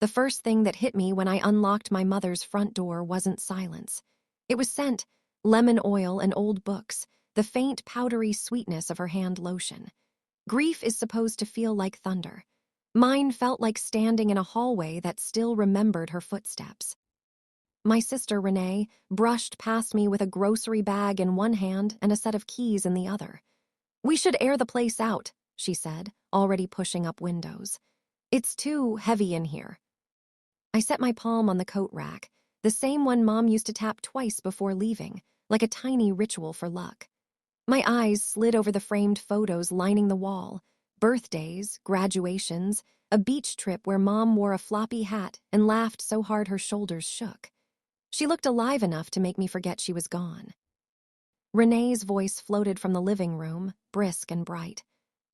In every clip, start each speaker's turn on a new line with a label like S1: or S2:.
S1: The first thing that hit me when I unlocked my mother's front door wasn't silence. It was scent, lemon oil, and old books, the faint, powdery sweetness of her hand lotion. Grief is supposed to feel like thunder. Mine felt like standing in a hallway that still remembered her footsteps. My sister, Renee, brushed past me with a grocery bag in one hand and a set of keys in the other. "We should air the place out," she said, already pushing up windows. "It's too heavy in here." I set my palm on the coat rack, the same one Mom used to tap twice before leaving, like a tiny ritual for luck. My eyes slid over the framed photos lining the wall: birthdays, graduations, a beach trip where Mom wore a floppy hat and laughed so hard her shoulders shook. She looked alive enough to make me forget she was gone. Renee's voice floated from the living room, brisk and bright.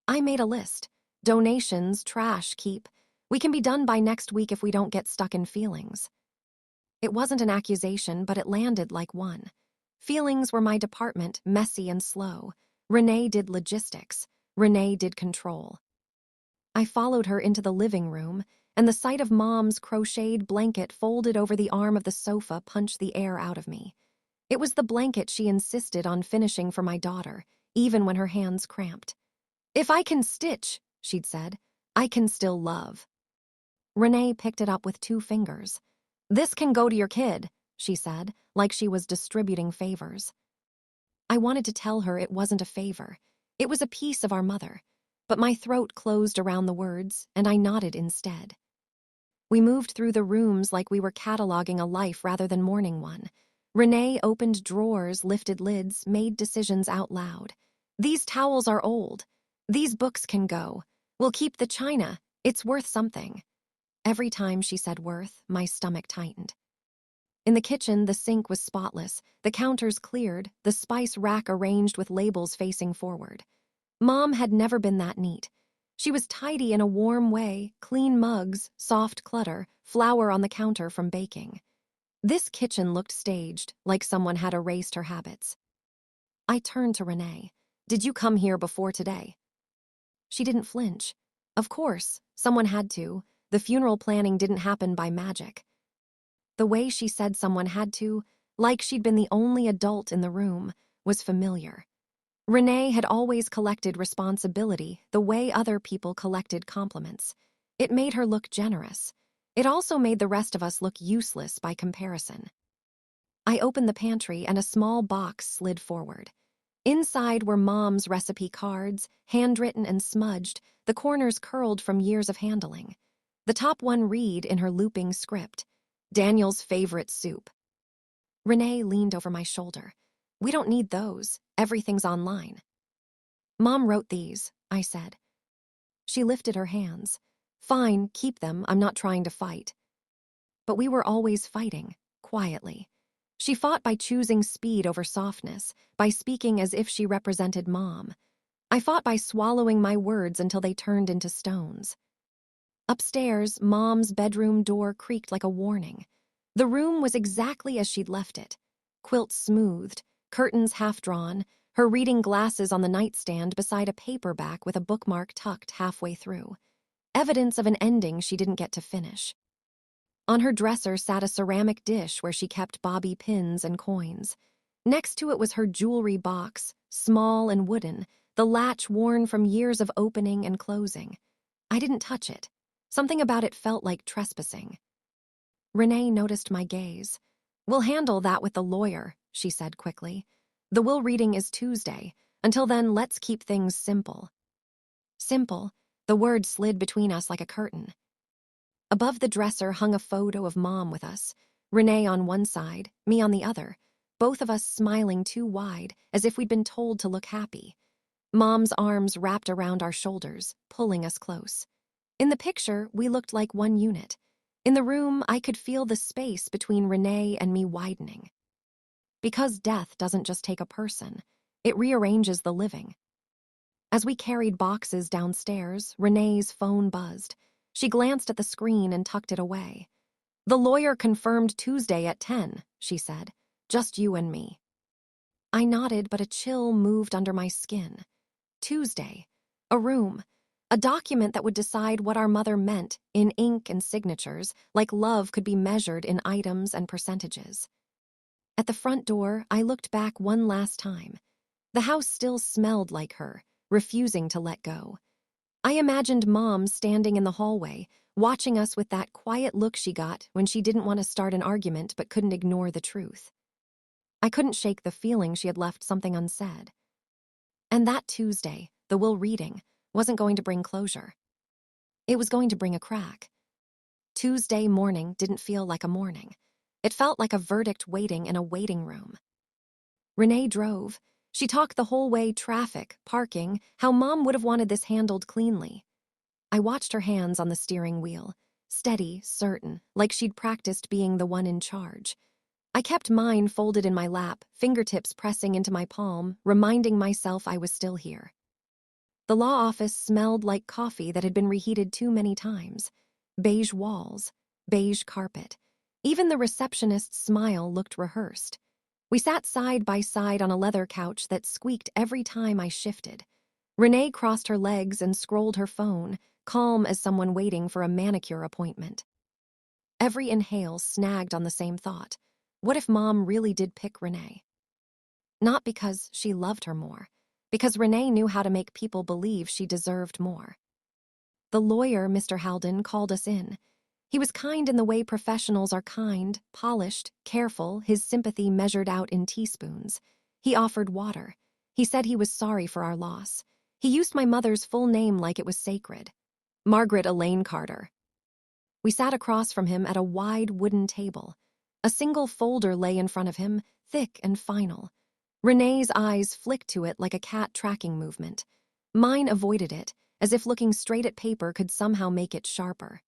S1: "I made a list. Donations, trash, keep. We can be done by next week if we don't get stuck in feelings." It wasn't an accusation, but it landed like one. Feelings were my department, messy and slow. Renee did logistics. Renee did control. I followed her into the living room, and the sight of Mom's crocheted blanket folded over the arm of the sofa punched the air out of me. It was the blanket she insisted on finishing for my daughter, even when her hands cramped. "If I can stitch," she'd said, "I can still love." Renee picked it up with 2 fingers. "This can go to your kid," she said, like she was distributing favors. I wanted to tell her it wasn't a favor. It was a piece of our mother. But my throat closed around the words, and I nodded instead. We moved through the rooms like we were cataloging a life rather than mourning one. Renee opened drawers, lifted lids, made decisions out loud. "These towels are old. These books can go. We'll keep the china. It's worth something." Every time she said worth, my stomach tightened. In the kitchen, the sink was spotless, the counters cleared, the spice rack arranged with labels facing forward. Mom had never been that neat. She was tidy in a warm way: clean mugs, soft clutter, flour on the counter from baking. This kitchen looked staged, like someone had erased her habits. I turned to Renee. "Did you come here before today?" She didn't flinch. Of course, someone had to. The funeral planning didn't happen by magic. The way she said someone had to, like she'd been the only adult in the room, was familiar. Renee had always collected responsibility the way other people collected compliments. It made her look generous. It also made the rest of us look useless by comparison. I opened the pantry and a small box slid forward. Inside were Mom's recipe cards, handwritten and smudged, the corners curled from years of handling. The top one read in her looping script: "Daniel's favorite soup." Renee leaned over my shoulder. "We don't need those. Everything's online." "Mom wrote these," I said. She lifted her hands. "Fine, keep them. I'm not trying to fight." But we were always fighting, quietly. She fought by choosing speed over softness, by speaking as if she represented Mom. I fought by swallowing my words until they turned into stones. Upstairs, Mom's bedroom door creaked like a warning. The room was exactly as she'd left it. Quilts smoothed, curtains half-drawn, her reading glasses on the nightstand beside a paperback with a bookmark tucked halfway through. Evidence of an ending she didn't get to finish. On her dresser sat a ceramic dish where she kept bobby pins and coins. Next to it was her jewelry box, small and wooden, the latch worn from years of opening and closing. I didn't touch it. Something about it felt like trespassing. Renee noticed my gaze. "We'll handle that with the lawyer," she said quickly. "The will reading is Tuesday. Until then, let's keep things simple." Simple. The word slid between us like a curtain. Above the dresser hung a photo of Mom with us, Renee on one side, me on the other, both of us smiling too wide, as if we'd been told to look happy. Mom's arms wrapped around our shoulders, pulling us close. In the picture, we looked like one unit. In the room, I could feel the space between Renee and me widening. Because death doesn't just take a person, it rearranges the living. As we carried boxes downstairs, Renee's phone buzzed. She glanced at the screen and tucked it away. "The lawyer confirmed Tuesday at 10, she said. "Just you and me." I nodded, but a chill moved under my skin. Tuesday. A room. A document that would decide what our mother meant in ink and signatures, like love could be measured in items and percentages. At the front door, I looked back one last time. The house still smelled like her, refusing to let go. I imagined Mom standing in the hallway, watching us with that quiet look she got when she didn't want to start an argument but couldn't ignore the truth. I couldn't shake the feeling she had left something unsaid. And that Tuesday, the will reading, wasn't going to bring closure. It was going to bring a crack. Tuesday morning didn't feel like a morning. It felt like a verdict waiting in a waiting room. Renee drove. She talked the whole way: traffic, parking, how Mom would have wanted this handled cleanly. I watched her hands on the steering wheel, steady, certain, like she'd practiced being the one in charge. I kept mine folded in my lap, fingertips pressing into my palm, reminding myself I was still here. The law office smelled like coffee that had been reheated too many times. Beige walls, beige carpet. Even the receptionist's smile looked rehearsed. We sat side by side on a leather couch that squeaked every time I shifted. Renee crossed her legs and scrolled her phone, calm as someone waiting for a manicure appointment. Every inhale snagged on the same thought. What if Mom really did pick Renee? Not because she loved her more, because Renee knew how to make people believe she deserved more. The lawyer, Mr. Haldon, called us in. He was kind in the way professionals are kind, polished, careful, his sympathy measured out in teaspoons. He offered water. He said he was sorry for our loss. He used my mother's full name like it was sacred. Margaret Elaine Carter. We sat across from him at a wide wooden table. A single folder lay in front of him, thick and final. Renee's eyes flicked to it like a cat tracking movement. Mine avoided it, as if looking straight at paper could somehow make it sharper.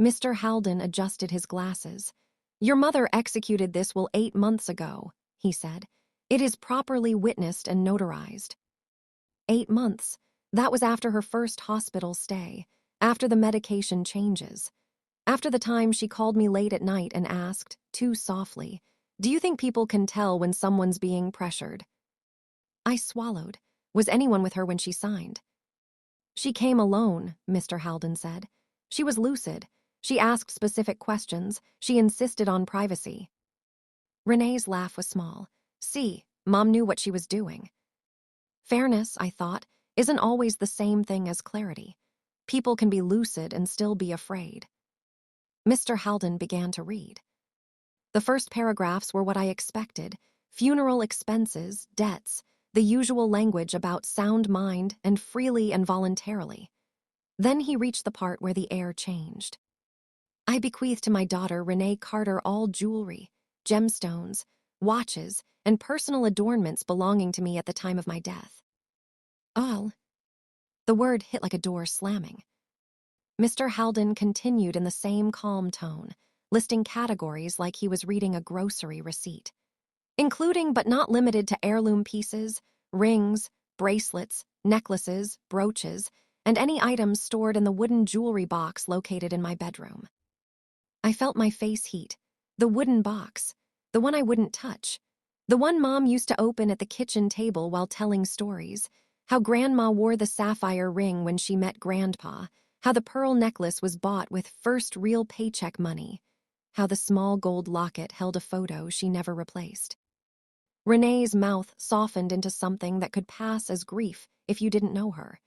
S1: Mr. Haldon adjusted his glasses. "Your mother executed this will 8 months ago," he said. "It is properly witnessed and notarized." 8 months. That was after her first hospital stay, after the medication changes, after the time she called me late at night and asked, too softly, "Do you think people can tell when someone's being pressured?" I swallowed. Was anyone with her when she signed? "She came alone," Mr. Haldon said. "She was lucid. She asked specific questions. She insisted on privacy." Renee's laugh was small. "See, Mom knew what she was doing." Fairness, I thought, isn't always the same thing as clarity. People can be lucid and still be afraid. Mr. Haldon began to read. The first paragraphs were what I expected: funeral expenses, debts, the usual language about sound mind and freely and voluntarily. Then he reached the part where the air changed. "I bequeath to my daughter Renee Carter all jewelry, gemstones, watches, and personal adornments belonging to me at the time of my death." All. The word hit like a door slamming. Mr. Haldon continued in the same calm tone, listing categories like he was reading a grocery receipt. "Including but not limited to heirloom pieces, rings, bracelets, necklaces, brooches, and any items stored in the wooden jewelry box located in my bedroom." I felt my face heat. The wooden box. The one I wouldn't touch. The one Mom used to open at the kitchen table while telling stories. How Grandma wore the sapphire ring when she met Grandpa. How the pearl necklace was bought with first real paycheck money. How the small gold locket held a photo she never replaced. Renee's mouth softened into something that could pass as grief if you didn't know her.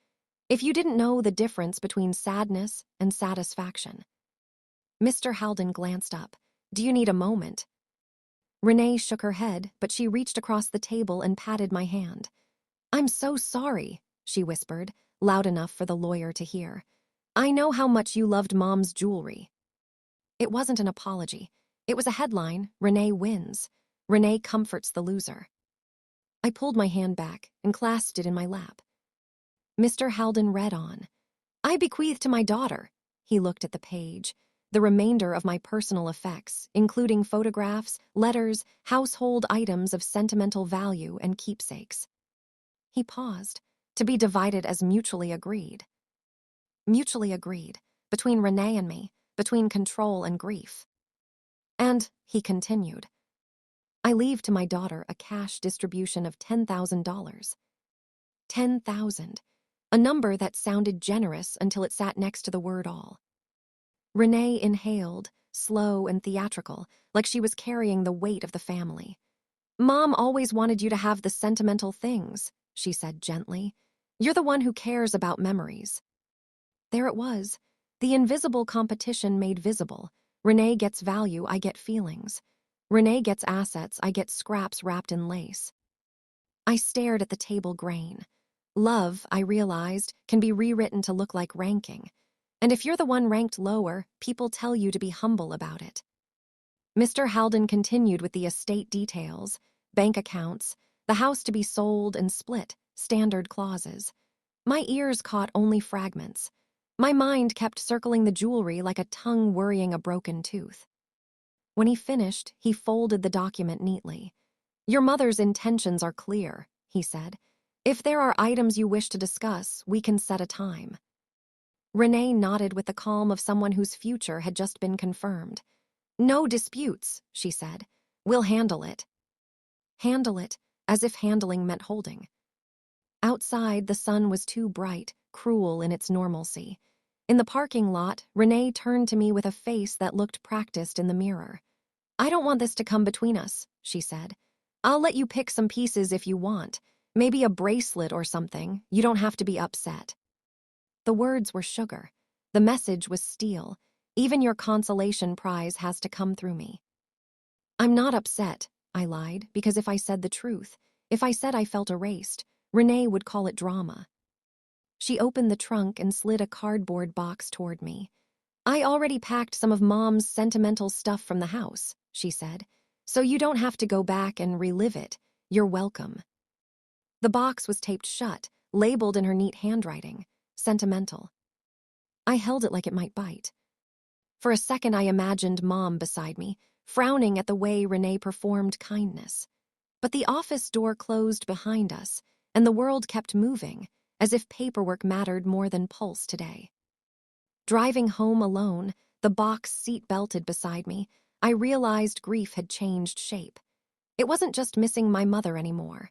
S1: If you didn't know the difference between sadness and satisfaction. Mr. Haldon glanced up. "Do you need a moment?" Renee shook her head, but she reached across the table and patted my hand. "I'm so sorry," she whispered, loud enough for the lawyer to hear. "I know how much you loved Mom's jewelry." It wasn't an apology. It was a headline: "Renee wins. Renee comforts the loser." I pulled my hand back and clasped it in my lap. Mr. Haldon read on. "I bequeath to my daughter." He looked at the page. "The remainder of my personal effects, including photographs, letters, household items of sentimental value, and keepsakes." He paused, "to be divided as mutually agreed." Mutually agreed, between Renee and me, between control and grief. "And," he continued, "I leave to my daughter a cash distribution of $10,000. $10,000. a number that sounded generous until it sat next to the word all. Renee inhaled, slow and theatrical, like she was carrying the weight of the family. "Mom always wanted you to have the sentimental things," she said gently. "You're the one who cares about memories." There it was, the invisible competition made visible. Renee gets value, I get feelings. Renee gets assets, I get scraps wrapped in lace. I stared at the table grain. Love, I realized, can be rewritten to look like ranking. And if you're the one ranked lower, people tell you to be humble about it. Mr. Halden continued with the estate details, bank accounts, the house to be sold and split, standard clauses. My ears caught only fragments. My mind kept circling the jewelry like a tongue worrying a broken tooth. When he finished, he folded the document neatly. "Your mother's intentions are clear," he said. "If there are items you wish to discuss, we can set a time." Renee nodded with the calm of someone whose future had just been confirmed. "No disputes," she said. "We'll handle it." Handle it, as if handling meant holding. Outside, the sun was too bright, cruel in its normalcy. In the parking lot, Renee turned to me with a face that looked practiced in the mirror. "I don't want this to come between us," she said. "I'll let you pick some pieces if you want. Maybe a bracelet or something. You don't have to be upset." The words were sugar. The message was steel. Even your consolation prize has to come through me. "I'm not upset," I lied, because if I said the truth, if I said I felt erased, Renee would call it drama. She opened the trunk and slid a cardboard box toward me. "I already packed some of Mom's sentimental stuff from the house," she said, "so you don't have to go back and relive it. You're welcome." The box was taped shut, labeled in her neat handwriting, "Sentimental." I held it like it might bite. For a second I imagined Mom beside me, frowning at the way Renee performed kindness. But the office door closed behind us, and the world kept moving, as if paperwork mattered more than pulse today. Driving home alone, the box seat belted beside me, I realized grief had changed shape. It wasn't just missing my mother anymore.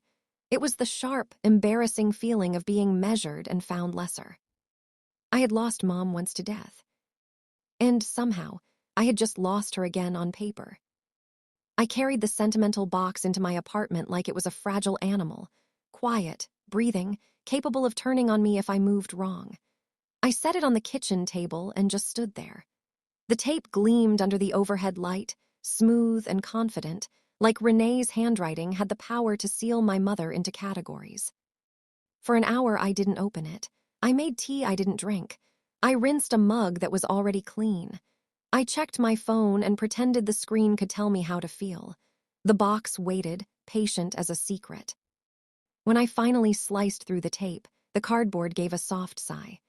S1: It was the sharp, embarrassing feeling of being measured and found lesser. I had lost Mom once to death. And somehow, I had just lost her again on paper. I carried the sentimental box into my apartment like it was a fragile animal, quiet, breathing, capable of turning on me if I moved wrong. I set it on the kitchen table and just stood there. The tape gleamed under the overhead light, smooth and confident, like Renee's handwriting had the power to seal my mother into categories. For an hour I didn't open it. I made tea I didn't drink. I rinsed a mug that was already clean. I checked my phone and pretended the screen could tell me how to feel. The box waited, patient as a secret. When I finally sliced through the tape, the cardboard gave a soft sigh.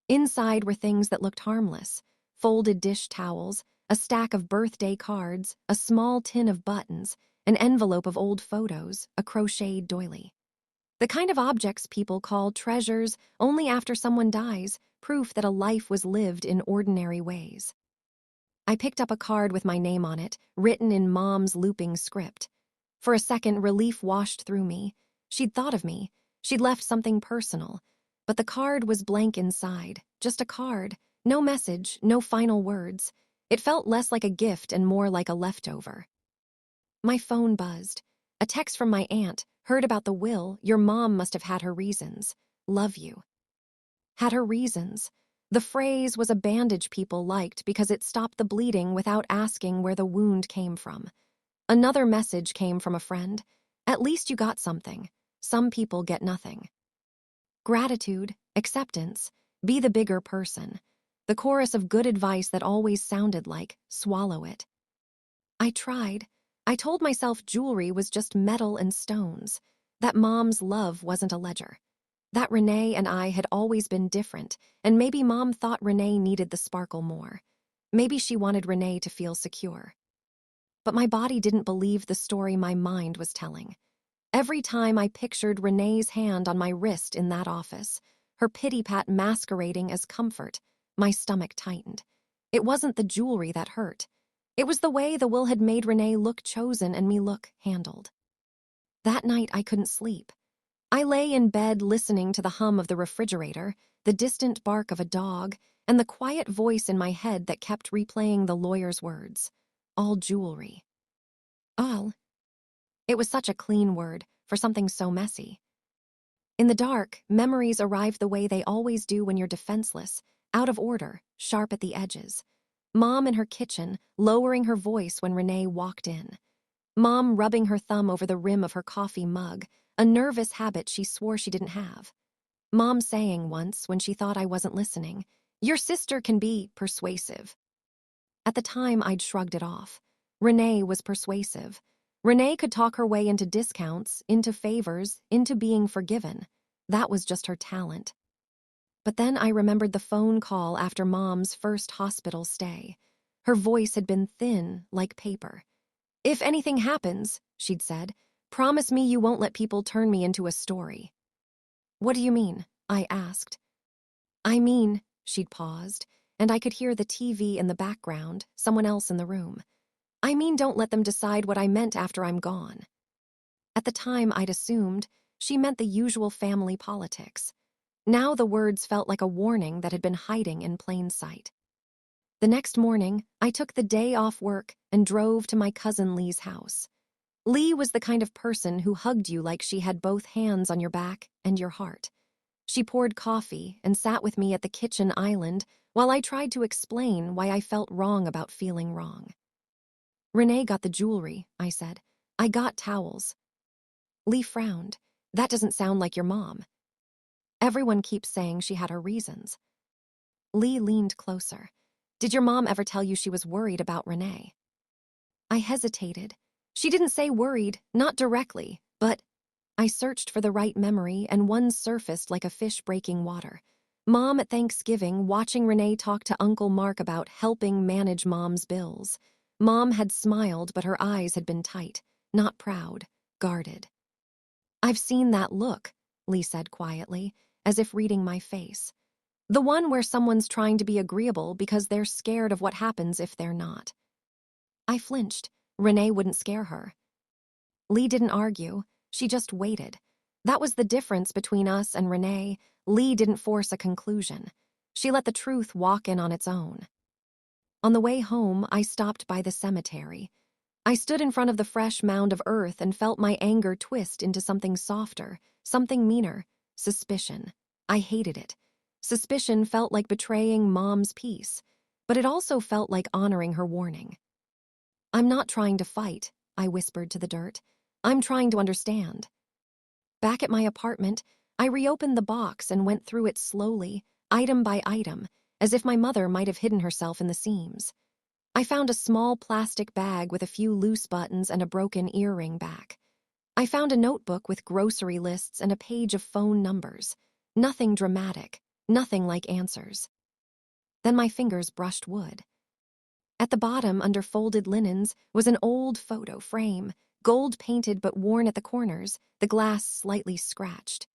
S1: Inside were things that looked harmless: folded dish towels, a stack of birthday cards, a small tin of buttons, an envelope of old photos, a crocheted doily. The kind of objects people call treasures only after someone dies, proof that a life was lived in ordinary ways. I picked up a card with my name on it, written in Mom's looping script. For a second, relief washed through me. She'd thought of me. She'd left something personal. But the card was blank inside, just a card, no message, no final words. It felt less like a gift and more like a leftover. My phone buzzed. A text from my aunt. "Heard about the will. Your mom must have had her reasons. Love you." Had her reasons. The phrase was a bandage people liked because it stopped the bleeding without asking where the wound came from. Another message came from a friend. "At least you got something. Some people get nothing." Gratitude, acceptance, be the bigger person. The chorus of good advice that always sounded like, swallow it. I tried. I told myself jewelry was just metal and stones, that Mom's love wasn't a ledger, that Renee and I had always been different, and maybe Mom thought Renee needed the sparkle more. Maybe she wanted Renee to feel secure. But my body didn't believe the story my mind was telling. Every time I pictured Renee's hand on my wrist in that office, her pity-pat masquerading as comfort, my stomach tightened. It wasn't the jewelry that hurt. It was the way the will had made Renee look chosen and me look handled. That night I couldn't sleep. I lay in bed listening to the hum of the refrigerator, the distant bark of a dog, and the quiet voice in my head that kept replaying the lawyer's words. All jewelry. All. It was such a clean word for something so messy. In the dark, memories arrive the way they always do when you're defenseless, out of order, sharp at the edges. Mom in her kitchen, lowering her voice when Renee walked in. Mom rubbing her thumb over the rim of her coffee mug, a nervous habit she swore she didn't have. Mom saying once, when she thought I wasn't listening, "Your sister can be persuasive." At the time, I'd shrugged it off. Renee was persuasive. Renee could talk her way into discounts, into favors, into being forgiven. That was just her talent. But then I remembered the phone call after Mom's first hospital stay. Her voice had been thin, like paper. "If anything happens," she'd said, "promise me you won't let people turn me into a story." "What do you mean?" I asked. "I mean," she'd paused, and I could hear the TV in the background, someone else in the room. "I mean, don't let them decide what I meant after I'm gone." At the time, I'd assumed she meant the usual family politics. Now the words felt like a warning that had been hiding in plain sight. The next morning, I took the day off work and drove to my cousin Lee's house. Lee was the kind of person who hugged you like she had both hands on your back and your heart. She poured coffee and sat with me at the kitchen island while I tried to explain why I felt wrong about feeling wrong. "Renee got the jewelry," I said. "I got towels." Lee frowned. "That doesn't sound like your mom." "Everyone keeps saying she had her reasons." Lee leaned closer. "Did your mom ever tell you she was worried about Renee?" I hesitated. She didn't say worried, not directly, but I searched for the right memory, and one surfaced like a fish breaking water. Mom at Thanksgiving, watching Renee talk to Uncle Mark about helping manage Mom's bills. Mom had smiled, but her eyes had been tight, not proud, guarded. "I've seen that look," Lee said quietly, as if reading my face. "The one where someone's trying to be agreeable because they're scared of what happens if they're not." I flinched. Renee wouldn't scare her. Lee didn't argue. She just waited. That was the difference between us and Renee. Lee didn't force a conclusion. She let the truth walk in on its own. On the way home, I stopped by the cemetery. I stood in front of the fresh mound of earth and felt my anger twist into something softer, something meaner. Suspicion. I hated it. Suspicion felt like betraying Mom's peace, but it also felt like honoring her warning. "I'm not trying to fight," I whispered to the dirt. "I'm trying to understand." Back at my apartment, I reopened the box and went through it slowly, item by item, as if my mother might have hidden herself in the seams. I found a small plastic bag with a few loose buttons and a broken earring back. I found a notebook with grocery lists and a page of phone numbers. Nothing dramatic, nothing like answers. Then my fingers brushed wood. At the bottom, under folded linens, was an old photo frame, gold-painted but worn at the corners, the glass slightly scratched.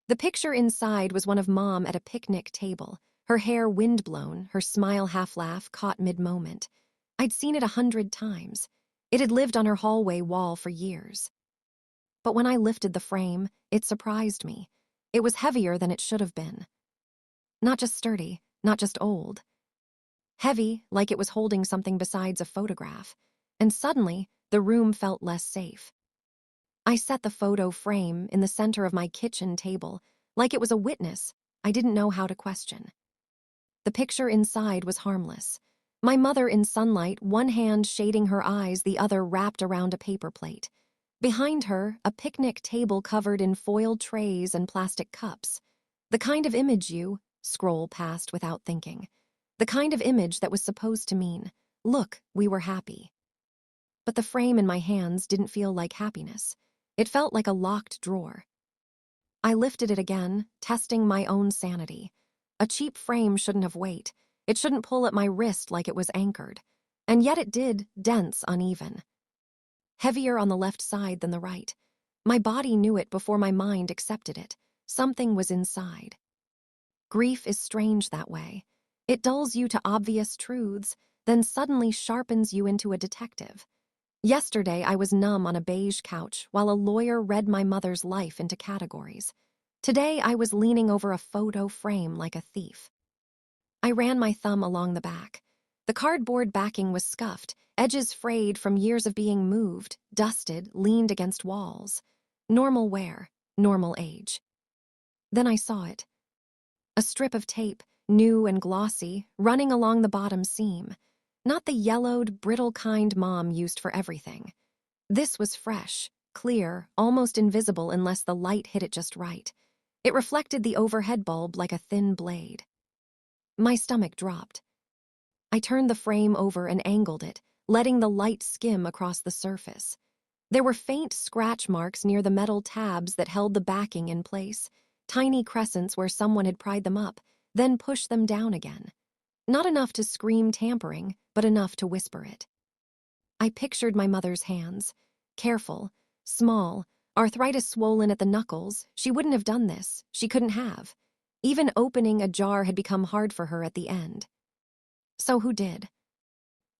S1: The picture inside was one of Mom at a picnic table, her hair windblown, her smile half-laugh caught mid-moment. I'd seen it 100 times. It had lived on her hallway wall for years. But when I lifted the frame, it surprised me. It was heavier than it should have been. Not just sturdy, not just old. Heavy, like it was holding something besides a photograph. And suddenly, the room felt less safe. I set the photo frame in the center of my kitchen table, like it was a witness I didn't know how to question. The picture inside was harmless. My mother in sunlight, one hand shading her eyes, the other wrapped around a paper plate. Behind her, a picnic table covered in foiled trays and plastic cups. The kind of image you scroll past without thinking. The kind of image that was supposed to mean, "Look, we were happy." But the frame in my hands didn't feel like happiness. It felt like a locked drawer. I lifted it again, testing my own sanity. A cheap frame shouldn't have weight. It shouldn't pull at my wrist like it was anchored. And yet it did, dense, uneven. Heavier on the left side than the right. My body knew it before my mind accepted it. Something was inside. Grief is strange that way. It dulls you to obvious truths, then suddenly sharpens you into a detective. Yesterday, I was numb on a beige couch while a lawyer read my mother's life into categories. Today, I was leaning over a photo frame like a thief. I ran my thumb along the back. The cardboard backing was scuffed, edges frayed from years of being moved, dusted, leaned against walls. Normal wear, normal age. Then I saw it. A strip of tape, new and glossy, running along the bottom seam. Not the yellowed, brittle kind Mom used for everything. This was fresh, clear, almost invisible unless the light hit it just right. It reflected the overhead bulb like a thin blade. My stomach dropped. I turned the frame over and angled it, letting the light skim across the surface. There were faint scratch marks near the metal tabs that held the backing in place, tiny crescents where someone had pried them up, then pushed them down again. Not enough to scream tampering, but enough to whisper it. I pictured my mother's hands. Careful, small, arthritis swollen at the knuckles. She wouldn't have done this. She couldn't have. Even opening a jar had become hard for her at the end. So who did?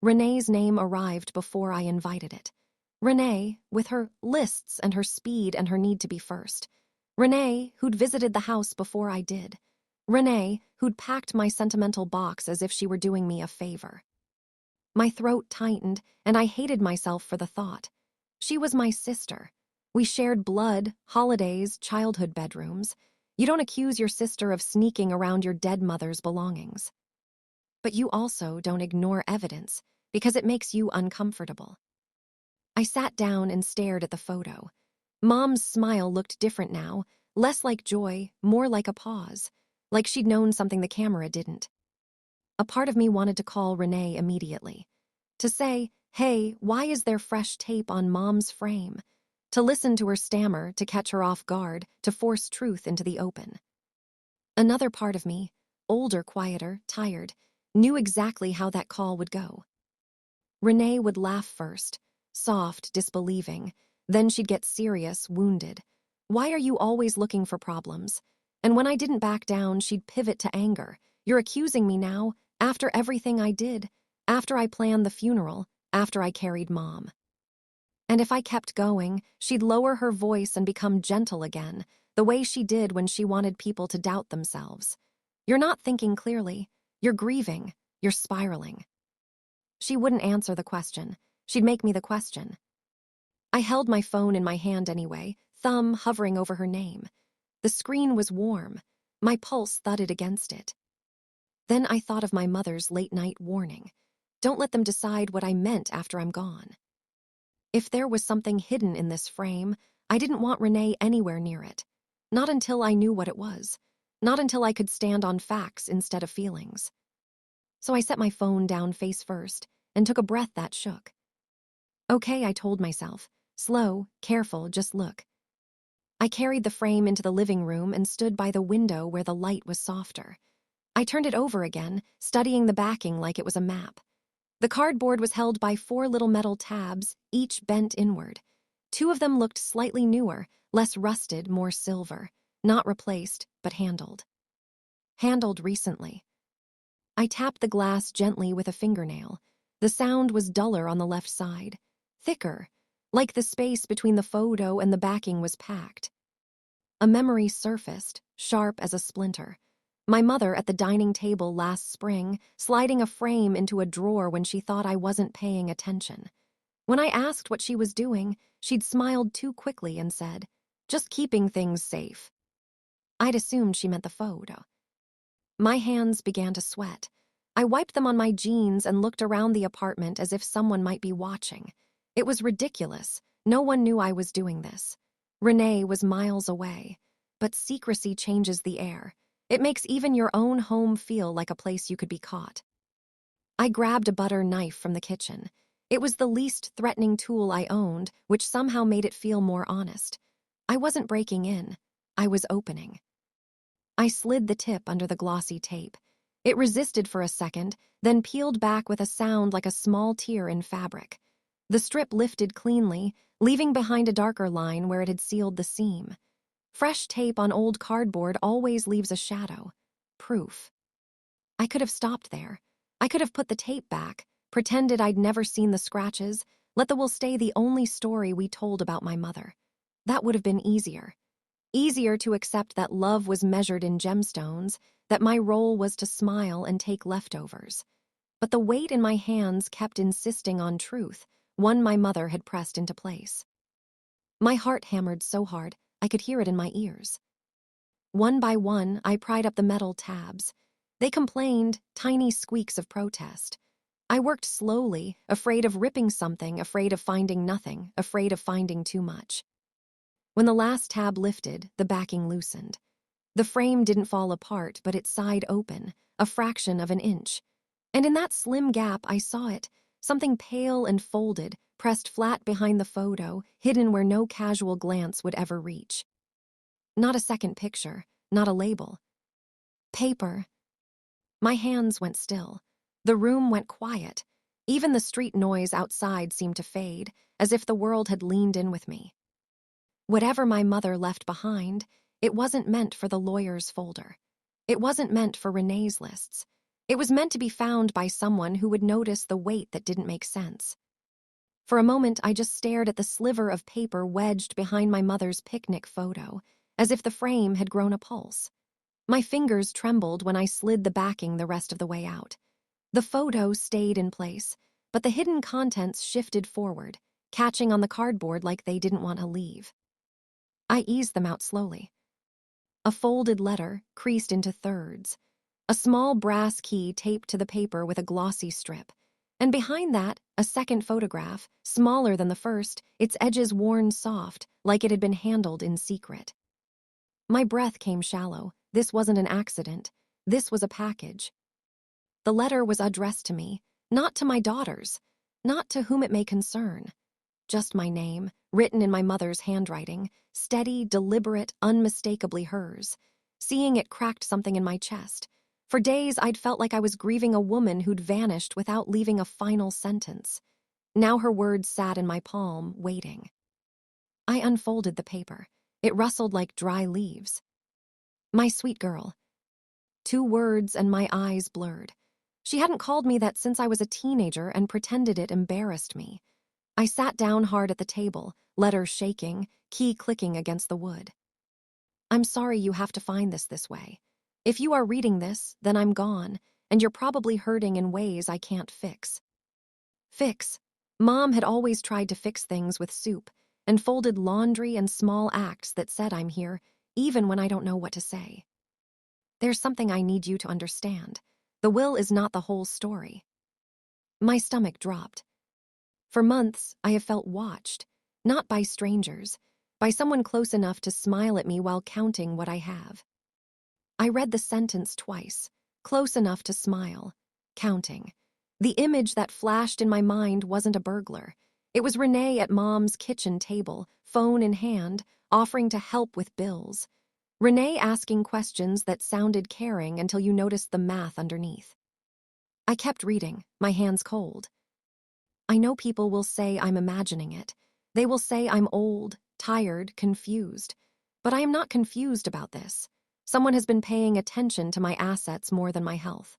S1: Renee's name arrived before I invited it. Renee, with her lists and her speed and her need to be first. Renee, who'd visited the house before I did. Renee, who'd packed my sentimental box as if she were doing me a favor. My throat tightened, and I hated myself for the thought. She was my sister. We shared blood, holidays, childhood bedrooms. You don't accuse your sister of sneaking around your dead mother's belongings. But you also don't ignore evidence, because it makes you uncomfortable. I sat down and stared at the photo. Mom's smile looked different now, less like joy, more like a pause, like she'd known something the camera didn't. A part of me wanted to call Renee immediately. To say, hey, why is there fresh tape on Mom's frame? To listen to her stammer, to catch her off guard, to force truth into the open. Another part of me, older, quieter, tired, knew exactly how that call would go. Renee would laugh first, soft, disbelieving. Then she'd get serious, wounded. Why are you always looking for problems? And when I didn't back down, she'd pivot to anger. You're accusing me now, after everything I did, after I planned the funeral, after I carried Mom. And if I kept going, she'd lower her voice and become gentle again, the way she did when she wanted people to doubt themselves. You're not thinking clearly. You're grieving. You're spiraling. She wouldn't answer the question. She'd make me the question. I held my phone in my hand anyway, thumb hovering over her name. The screen was warm. My pulse thudded against it. Then I thought of my mother's late-night warning. Don't let them decide what I meant after I'm gone. If there was something hidden in this frame, I didn't want Renee anywhere near it. Not until I knew what it was. Not until I could stand on facts instead of feelings. So I set my phone down face first and took a breath that shook. Okay, I told myself. Slow, careful, just look. I carried the frame into the living room and stood by the window where the light was softer. I turned it over again, studying the backing like it was a map. The cardboard was held by 4 little metal tabs, each bent inward. 2 of them looked slightly newer, less rusted, more silver. Not replaced, but handled. Handled recently. I tapped the glass gently with a fingernail. The sound was duller on the left side. Thicker, like the space between the photo and the backing was packed. A memory surfaced, sharp as a splinter. My mother at the dining table last spring, sliding a frame into a drawer when she thought I wasn't paying attention. When I asked what she was doing, she'd smiled too quickly and said, "Just keeping things safe." I'd assumed she meant the photo. My hands began to sweat. I wiped them on my jeans and looked around the apartment as if someone might be watching. It was ridiculous. No one knew I was doing this. Renee was miles away. But secrecy changes the air. It makes even your own home feel like a place you could be caught. I grabbed a butter knife from the kitchen. It was the least threatening tool I owned, which somehow made it feel more honest. I wasn't breaking in. I was opening. I slid the tip under the glossy tape. It resisted for a second, then peeled back with a sound like a small tear in fabric. The strip lifted cleanly, leaving behind a darker line where it had sealed the seam. Fresh tape on old cardboard always leaves a shadow. Proof. I could have stopped there. I could have put the tape back, pretended I'd never seen the scratches, Let the will stay the only story we told about my mother. That would have been easier. Easier to accept that love was measured in gemstones, that my role was to smile and take leftovers. But the weight in my hands kept insisting on truth, one my mother had pressed into place. My heart hammered so hard, I could hear it in my ears. One by one, I pried up the metal tabs. They complained, tiny squeaks of protest. I worked slowly, afraid of ripping something, afraid of finding nothing, afraid of finding too much. When the last tab lifted, the backing loosened. The frame didn't fall apart, but it sighed open, a fraction of an inch. And in that slim gap, I saw it, something pale and folded, pressed flat behind the photo, hidden where no casual glance would ever reach. Not a second picture, not a label. Paper. My hands went still. The room went quiet. Even the street noise outside seemed to fade, as if the world had leaned in with me. Whatever my mother left behind, it wasn't meant for the lawyer's folder. It wasn't meant for Renee's lists. It was meant to be found by someone who would notice the weight that didn't make sense. For a moment, I just stared at the sliver of paper wedged behind my mother's picnic photo, as if the frame had grown a pulse. My fingers trembled when I slid the backing the rest of the way out. The photo stayed in place, but the hidden contents shifted forward, catching on the cardboard like they didn't want to leave. I eased them out slowly. A folded letter, creased into thirds. A small brass key taped to the paper with a glossy strip. And behind that, a second photograph, smaller than the first, its edges worn soft, like it had been handled in secret. My breath came shallow. This wasn't an accident. This was a package. The letter was addressed to me, not to my daughters, not to whom it may concern. Just my name, written in my mother's handwriting, steady, deliberate, unmistakably hers. Seeing it cracked something in my chest. For days, I'd felt like I was grieving a woman who'd vanished without leaving a final sentence. Now her words sat in my palm, waiting. I unfolded the paper. It rustled like dry leaves. My sweet girl. 2 words and my eyes blurred. She hadn't called me that since I was a teenager and pretended it embarrassed me. I sat down hard at the table, letter shaking, key clicking against the wood. I'm sorry you have to find this way. If you are reading this, then I'm gone, and you're probably hurting in ways I can't fix. Fix. Mom had always tried to fix things with soup, and folded laundry and small acts that said I'm here, even when I don't know what to say. There's something I need you to understand. The will is not the whole story. My stomach dropped. For months, I have felt watched, not by strangers, by someone close enough to smile at me while counting what I have. I read the sentence twice, close enough to smile, counting. The image that flashed in my mind wasn't a burglar. It was Renee at Mom's kitchen table, phone in hand, offering to help with bills. Renee asking questions that sounded caring until you noticed the math underneath. I kept reading, my hands cold. I know people will say I'm imagining it. They will say I'm old, tired, confused. But I am not confused about this. Someone has been paying attention to my assets more than my health.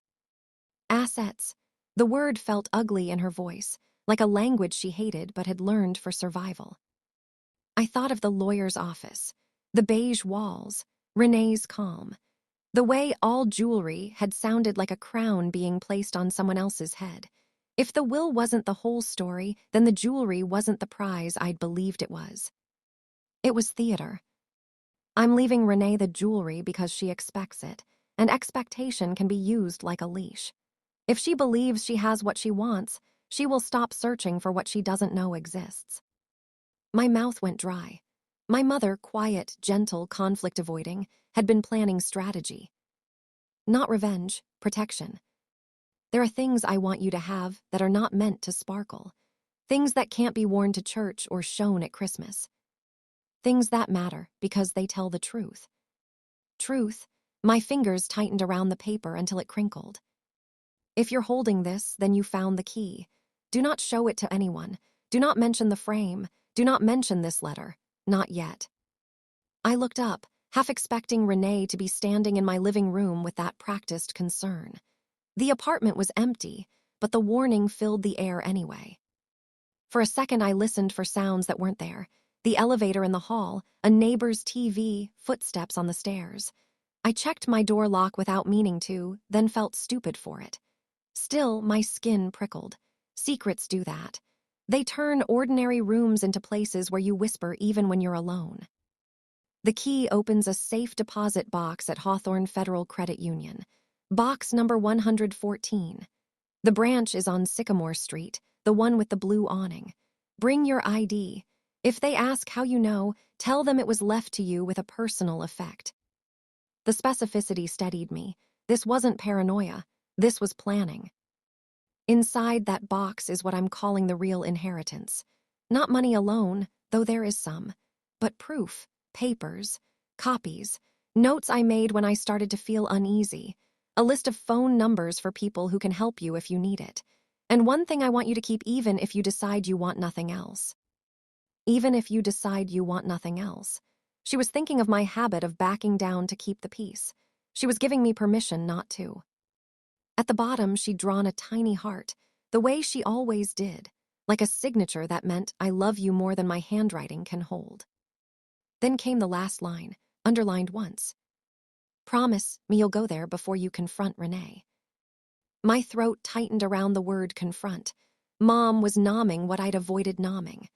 S1: Assets. The word felt ugly in her voice, like a language she hated but had learned for survival. I thought of the lawyer's office, the beige walls, Renee's calm. The way all jewelry had sounded like a crown being placed on someone else's head. If the will wasn't the whole story, then the jewelry wasn't the prize I'd believed it was. It was theater. I'm leaving Renee the jewelry because she expects it, and expectation can be used like a leash. If she believes she has what she wants, she will stop searching for what she doesn't know exists. My mouth went dry. My mother, quiet, gentle, conflict-avoiding, had been planning strategy. Not revenge, protection. There are things I want you to have that are not meant to sparkle. Things that can't be worn to church or shown at Christmas. Things that matter because they tell the truth. Truth. My fingers tightened around the paper until it crinkled. If you're holding this, then you found the key. Do not show it to anyone. Do not mention the frame. Do not mention this letter. Not yet. I looked up, half expecting Renee to be standing in my living room with that practiced concern. The apartment was empty, but the warning filled the air anyway. For a second, I listened for sounds that weren't there. The elevator in the hall, a neighbor's TV, footsteps on the stairs. I checked my door lock without meaning to, then felt stupid for it. Still, my skin prickled. Secrets do that. They turn ordinary rooms into places where you whisper even when you're alone. The key opens a safe deposit box at Hawthorne Federal Credit Union. Box number 114. The branch is on Sycamore Street, the one with the blue awning. Bring your ID. If they ask how you know, tell them it was left to you with a personal effect. The specificity steadied me. This wasn't paranoia. This was planning. Inside that box is what I'm calling the real inheritance. Not money alone, though there is some, but proof, papers, copies, notes I made when I started to feel uneasy, a list of phone numbers for people who can help you if you need it, and one thing I want you to keep even if you decide you want nothing else. Even if you decide you want nothing else. She was thinking of my habit of backing down to keep the peace. She was giving me permission not to. At the bottom, she'd drawn a tiny heart, the way she always did, like a signature that meant I love you more than my handwriting can hold. Then came the last line, underlined once. Promise me you'll go there before you confront Renee. My throat tightened around the word confront. Mom was nomming what I'd avoided nomming.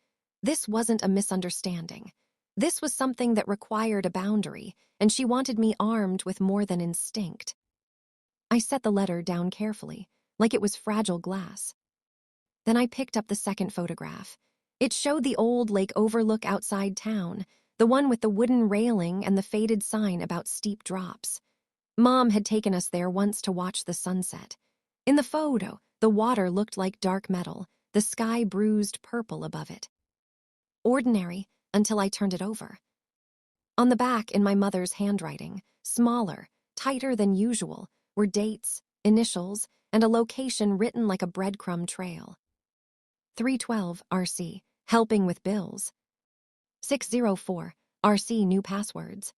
S1: This wasn't a misunderstanding. This was something that required a boundary, and she wanted me armed with more than instinct. I set the letter down carefully, like it was fragile glass. Then I picked up the second photograph. It showed the old lake overlook outside town, the one with the wooden railing and the faded sign about steep drops. Mom had taken us there once to watch the sunset. In the photo, the water looked like dark metal, the sky bruised purple above it. Ordinary, until I turned it over. On the back, in my mother's handwriting, smaller, tighter than usual, were dates, initials, and a location written like a breadcrumb trail. 312 RC, helping with bills. 604 RC, new passwords.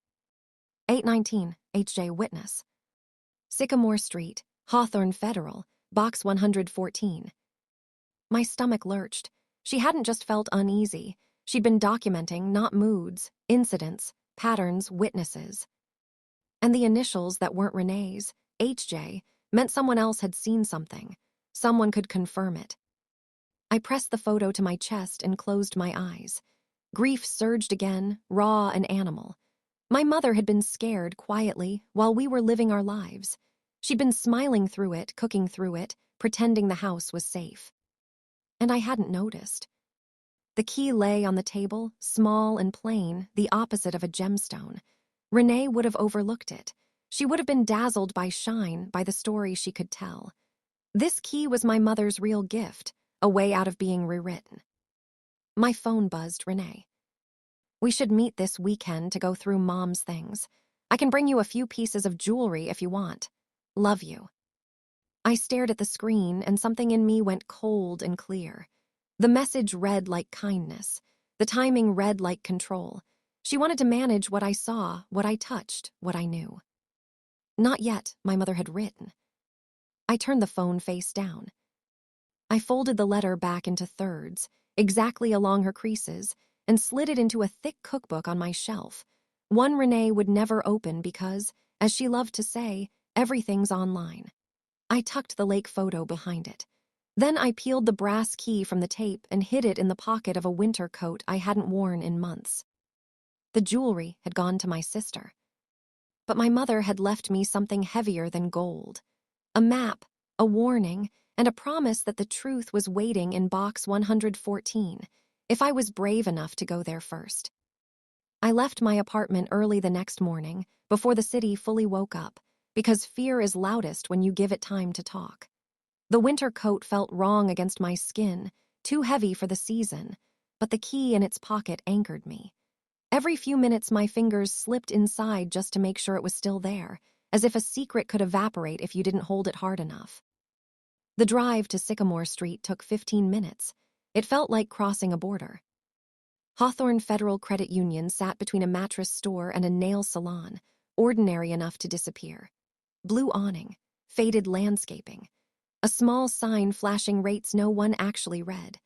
S1: 819 HJ, witness. Sycamore Street, Hawthorne Federal, box 114. My stomach lurched. She hadn't just felt uneasy. She'd been documenting not moods, incidents, patterns, witnesses. And the initials that weren't Renee's, HJ, meant someone else had seen something. Someone could confirm it. I pressed the photo to my chest and closed my eyes. Grief surged again, raw and animal. My mother had been scared quietly while we were living our lives. She'd been smiling through it, cooking through it, pretending the house was safe. And I hadn't noticed. The key lay on the table, small and plain, the opposite of a gemstone. Renee would have overlooked it. She would have been dazzled by shine, by the story she could tell. This key was my mother's real gift, a way out of being rewritten. My phone buzzed Renee. We should meet this weekend to go through Mom's things. I can bring you a few pieces of jewelry if you want. Love you. I stared at the screen and something in me went cold and clear. The message read like kindness. The timing read like control. She wanted to manage what I saw, what I touched, what I knew. Not yet, my mother had written. I turned the phone face down. I folded the letter back into thirds, exactly along her creases, and slid it into a thick cookbook on my shelf. One Renee would never open because, as she loved to say, everything's online. I tucked the lake photo behind it. Then I peeled the brass key from the tape and hid it in the pocket of a winter coat I hadn't worn in months. The jewelry had gone to my sister. But my mother had left me something heavier than gold. A map, a warning, and a promise that the truth was waiting in box 114, if I was brave enough to go there first. I left my apartment early the next morning, before the city fully woke up, because fear is loudest when you give it time to talk. The winter coat felt wrong against my skin, too heavy for the season, but the key in its pocket anchored me. Every few minutes my fingers slipped inside just to make sure it was still there, as if a secret could evaporate if you didn't hold it hard enough. The drive to Sycamore Street took 15 minutes. It felt like crossing a border. Hawthorne Federal Credit Union sat between a mattress store and a nail salon, ordinary enough to disappear. Blue awning, faded landscaping, a small sign flashing rates no one actually read.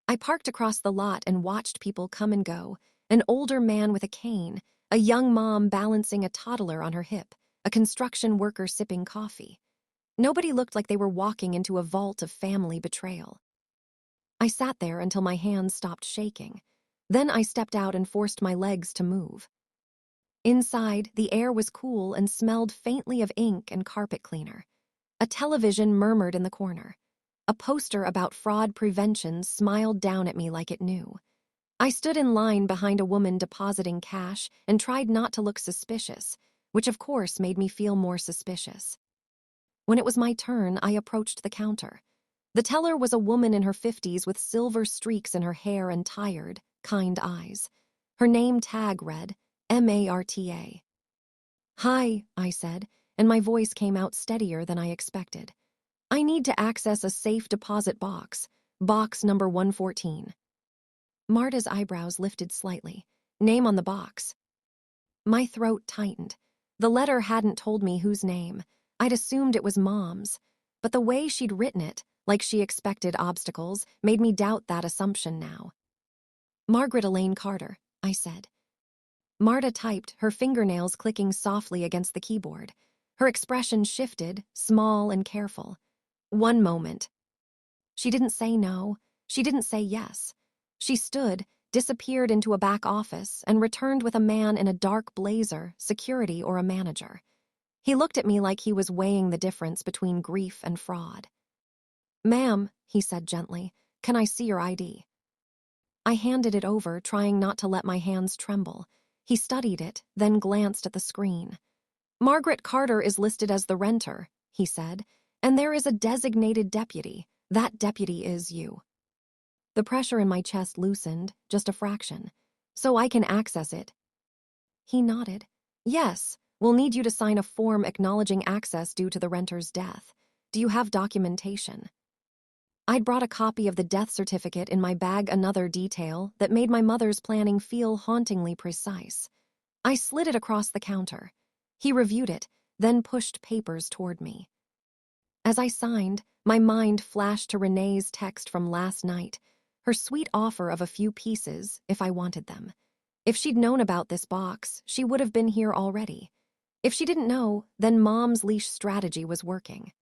S1: I parked across the lot and watched people come and go. An older man with a cane, a young mom balancing a toddler on her hip, a construction worker sipping coffee. Nobody looked like they were walking into a vault of family betrayal. I sat there until my hands stopped shaking. Then I stepped out and forced my legs to move. Inside, the air was cool and smelled faintly of ink and carpet cleaner. A television murmured in the corner. A poster about fraud prevention smiled down at me like it knew. I stood in line behind a woman depositing cash and tried not to look suspicious, which of course made me feel more suspicious. When it was my turn, I approached the counter. The teller was a woman in her 50s with silver streaks in her hair and tired, kind eyes. Her name tag read, Marta. "Hi," I said, and my voice came out steadier than I expected. "I need to access a safe deposit box number 114. Marta's eyebrows lifted slightly. "Name on the box." My throat tightened. The letter hadn't told me whose name. I'd assumed it was Mom's. But the way she'd written it, like she expected obstacles, made me doubt that assumption now. "Margaret Elaine Carter," I said. Marta typed, her fingernails clicking softly against the keyboard. Her expression shifted, small and careful. "One moment." She didn't say no. She didn't say yes. She stood, disappeared into a back office, and returned with a man in a dark blazer, security or a manager. He looked at me like he was weighing the difference between grief and fraud. "Ma'am," he said gently, "can I see your ID?" I handed it over, trying not to let my hands tremble. He studied it, then glanced at the screen. "Margaret Carter is listed as the renter," he said, "and there is a designated deputy. That deputy is you." The pressure in my chest loosened, just a fraction. "So I can access it?" He nodded. "Yes, we'll need you to sign a form acknowledging access due to the renter's death. Do you have documentation?" I'd brought a copy of the death certificate in my bag, another detail that made my mother's planning feel hauntingly precise. I slid it across the counter. He reviewed it, then pushed papers toward me. As I signed, my mind flashed to Renee's text from last night, her sweet offer of a few pieces if I wanted them. If she'd known about this box, she would have been here already. If she didn't know, then Mom's leash strategy was working.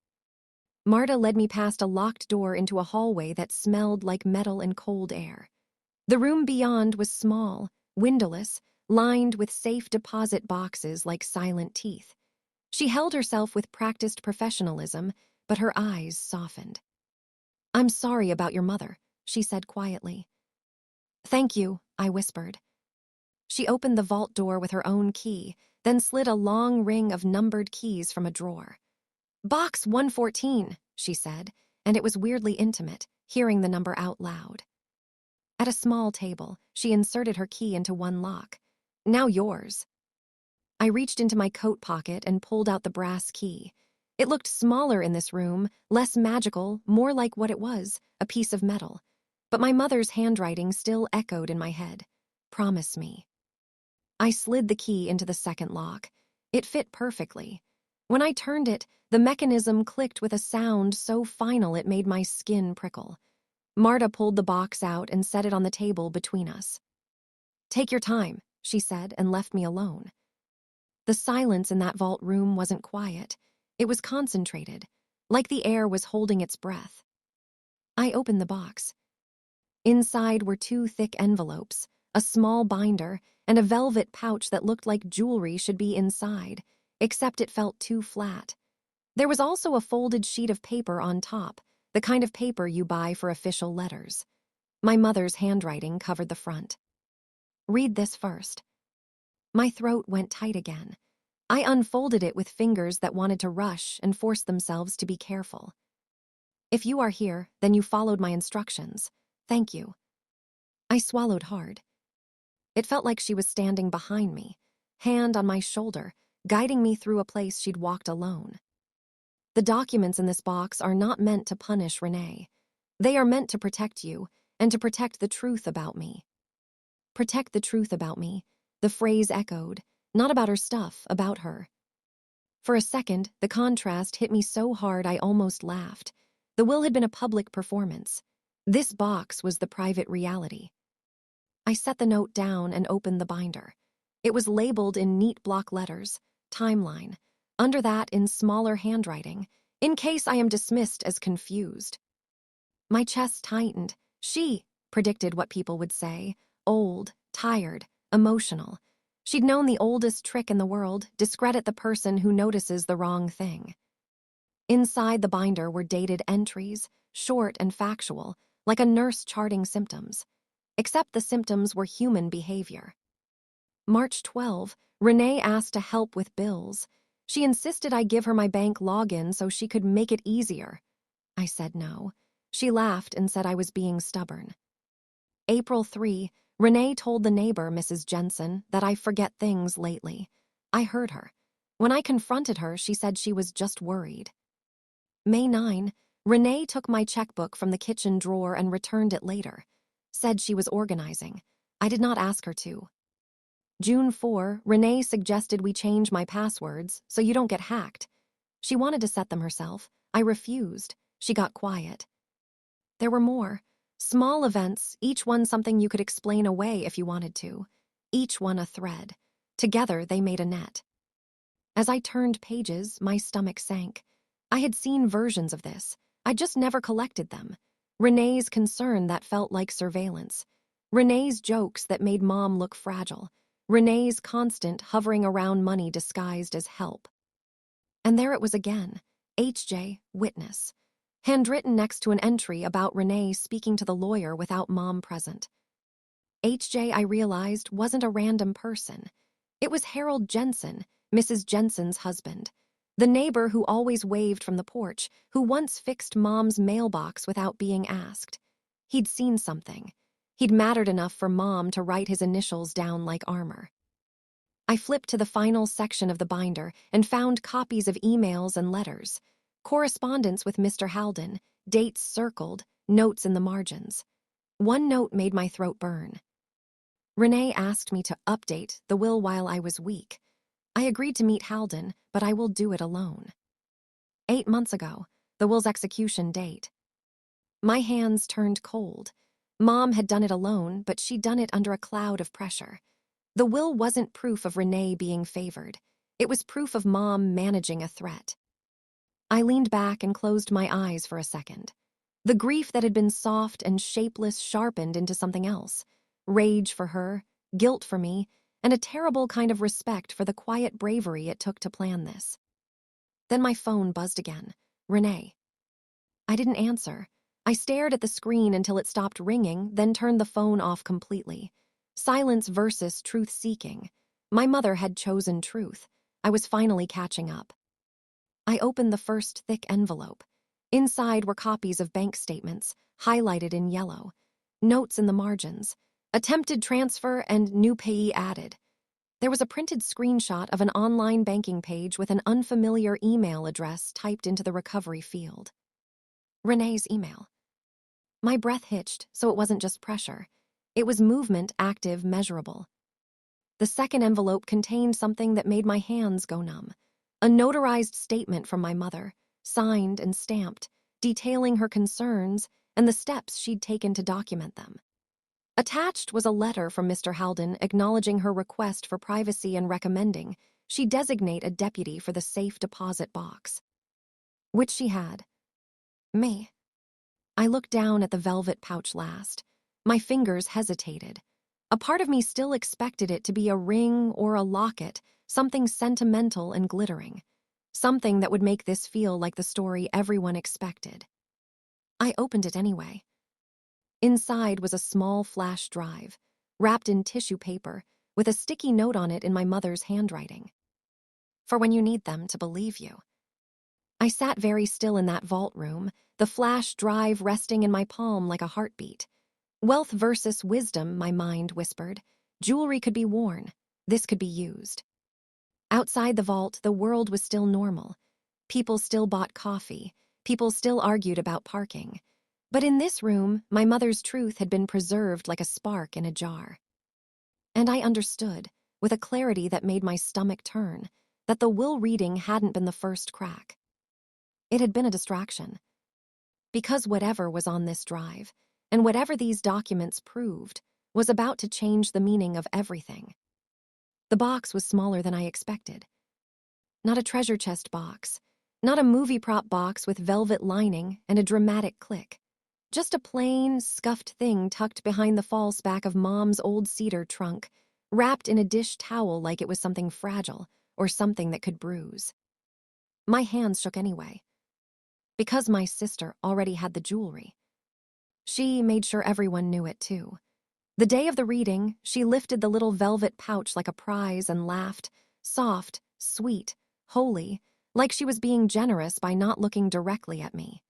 S1: Marta led me past a locked door into a hallway that smelled like metal and cold air. The room beyond was small, windowless, lined with safe deposit boxes like silent teeth. She held herself with practiced professionalism, but her eyes softened. "I'm sorry about your mother," she said quietly. "Thank you," I whispered. She opened the vault door with her own key, then slid a long ring of numbered keys from a drawer. "Box 114, she said, and it was weirdly intimate, hearing the number out loud. At a small table, she inserted her key into one lock. "Now yours." I reached into my coat pocket and pulled out the brass key. It looked smaller in this room, less magical, more like what it was, a piece of metal. But my mother's handwriting still echoed in my head. "Promise me." I slid the key into the second lock. It fit perfectly. When I turned it, the mechanism clicked with a sound so final it made my skin prickle. Marta pulled the box out and set it on the table between us. "Take your time," she said, and left me alone. The silence in that vault room wasn't quiet. It was concentrated, like the air was holding its breath. I opened the box. Inside were two thick envelopes, a small binder, and a velvet pouch that looked like jewelry should be inside, except it felt too flat. There was also a folded sheet of paper on top, the kind of paper you buy for official letters. My mother's handwriting covered the front. "Read this first." My throat went tight again. I unfolded it with fingers that wanted to rush and force themselves to be careful. "If you are here, then you followed my instructions. Thank you." I swallowed hard. It felt like she was standing behind me, hand on my shoulder, guiding me through a place she'd walked alone. "The documents in this box are not meant to punish Renee. They are meant to protect you, and to protect the truth about me." Protect the truth about me, the phrase echoed, not about her stuff, about her. For a second, the contrast hit me so hard I almost laughed. The will had been a public performance. This box was the private reality. I set the note down and opened the binder. It was labeled in neat block letters, timeline. Under that, in smaller handwriting, in case I am dismissed as confused. My chest tightened. She predicted what people would say. Old, tired, emotional. She'd known the oldest trick in the world, discredit the person who notices the wrong thing. Inside the binder were dated entries, short and factual, like a nurse charting symptoms. Except the symptoms were human behavior. March 12, Renee asked to help with bills. She insisted I give her my bank login so she could make it easier. I said no. She laughed and said I was being stubborn. April 3, Renee told the neighbor, Mrs. Jensen, that I forget things lately. I heard her. When I confronted her, she said she was just worried. May 9, Renee took my checkbook from the kitchen drawer and returned it later. Said she was organizing. I did not ask her to. June 4, Renee suggested we change my passwords so you don't get hacked. She wanted to set them herself. I refused. She got quiet. There were more. Small events, each one something you could explain away if you wanted to. Each one a thread. Together they made a net. As I turned pages, my stomach sank. I had seen versions of this. I just never collected them. Renee's concern that felt like surveillance. Renee's jokes that made Mom look fragile. Renee's constant hovering around money disguised as help. And there it was again. HJ, witness. Handwritten next to an entry about Renee speaking to the lawyer without Mom present. HJ, I realized, wasn't a random person. It was Harold Jensen, Mrs. Jensen's husband. The neighbor who always waved from the porch, who once fixed Mom's mailbox without being asked. He'd seen something. He'd mattered enough for Mom to write his initials down like armor. I flipped to the final section of the binder and found copies of emails and letters. Correspondence with Mr. Halden, dates circled, notes in the margins. One note made my throat burn. Renee asked me to update the will while I was weak. I agreed to meet Halden, but I will do it alone. 8 months ago, the will's execution date. My hands turned cold. Mom had done it alone, but she'd done it under a cloud of pressure. The will wasn't proof of Renee being favored. It was proof of Mom managing a threat. I leaned back and closed my eyes for a second. The grief that had been soft and shapeless sharpened into something else. Rage for her, guilt for me, and a terrible kind of respect for the quiet bravery it took to plan this. Then my phone buzzed again. Renee. I didn't answer. I stared at the screen until it stopped ringing, then turned the phone off completely. Silence versus truth-seeking. My mother had chosen truth. I was finally catching up. I opened the first thick envelope. Inside were copies of bank statements, highlighted in yellow. Notes in the margins. Attempted transfer and new payee added. There was a printed screenshot of an online banking page with an unfamiliar email address typed into the recovery field. Renee's email. My breath hitched, so it wasn't just pressure. It was movement, active, measurable. The second envelope contained something that made my hands go numb. A notarized statement from my mother, signed and stamped, detailing her concerns and the steps she'd taken to document them. Attached was a letter from Mr. Halden acknowledging her request for privacy and recommending she designate a deputy for the safe deposit box. Which she had. Me. I looked down at the velvet pouch last. My fingers hesitated. A part of me still expected it to be a ring or a locket, something sentimental and glittering. Something that would make this feel like the story everyone expected. I opened it anyway. Inside was a small flash drive, wrapped in tissue paper, with a sticky note on it in my mother's handwriting. For when you need them to believe you. I sat very still in that vault room, the flash drive resting in my palm like a heartbeat. Wealth versus wisdom, my mind whispered. Jewelry could be worn. This could be used. Outside the vault, the world was still normal. People still bought coffee. People still argued about parking. But in this room, my mother's truth had been preserved like a spark in a jar. And I understood, with a clarity that made my stomach turn, that the will reading hadn't been the first crack. It had been a distraction. Because whatever was on this drive, and whatever these documents proved was about to change the meaning of everything. The box was smaller than I expected. Not a treasure chest box, not a movie prop box with velvet lining and a dramatic click. Just a plain, scuffed thing tucked behind the false back of Mom's old cedar trunk, wrapped in a dish towel like it was something fragile or something that could bruise. My hands shook anyway, because my sister already had the jewelry. She made sure everyone knew it too. The day of the reading, she lifted the little velvet pouch like a prize and laughed, soft, sweet, holy, like she was being generous by not looking directly at me.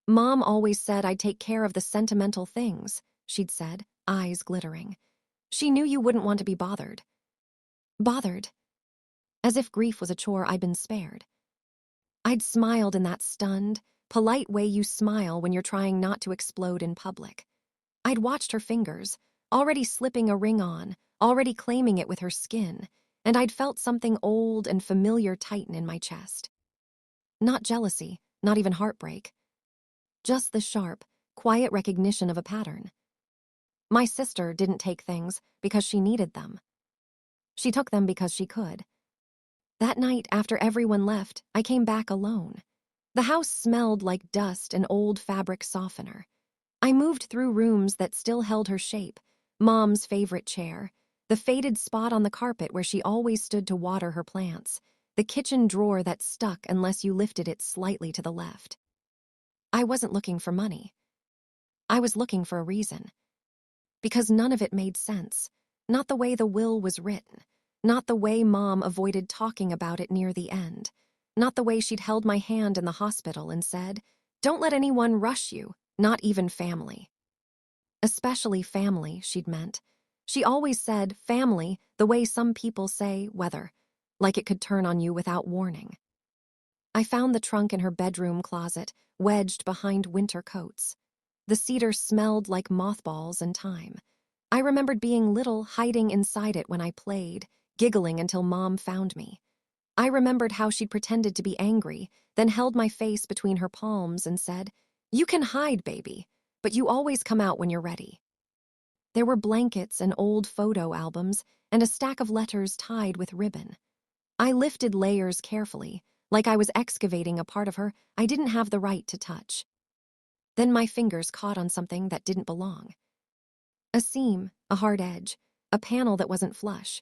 S1: Mom always said I'd take care of the sentimental things, she'd said, eyes glittering. She knew you wouldn't want to be bothered. Bothered? As if grief was a chore I'd been spared. I'd smiled in that stunned, polite way you smile when you're trying not to explode in public. I'd watched her fingers, already slipping a ring on, already claiming it with her skin, and I'd felt something old and familiar tighten in my chest. Not jealousy, not even heartbreak. Just the sharp, quiet recognition of a pattern. My sister didn't take things because she needed them. She took them because she could. That night, after everyone left, I came back alone. The house smelled like dust and old fabric softener. I moved through rooms that still held her shape, Mom's favorite chair, the faded spot on the carpet where she always stood to water her plants, the kitchen drawer that stuck unless you lifted it slightly to the left. I wasn't looking for money. I was looking for a reason. Because none of it made sense. Not the way the will was written. Not the way Mom avoided talking about it near the end. Not the way she'd held my hand in the hospital and said, "Don't let anyone rush you, not even family." Especially family, she'd meant. She always said family the way some people say weather, like it could turn on you without warning. I found the trunk in her bedroom closet, wedged behind winter coats. The cedar smelled like mothballs and time. I remembered being little, hiding inside it when I played, giggling until Mom found me. I remembered how she'd pretended to be angry, then held my face between her palms and said, "You can hide, baby, but you always come out when you're ready." There were blankets and old photo albums and a stack of letters tied with ribbon. I lifted layers carefully, like I was excavating a part of her I didn't have the right to touch. Then my fingers caught on something that didn't belong. A seam, a hard edge, a panel that wasn't flush.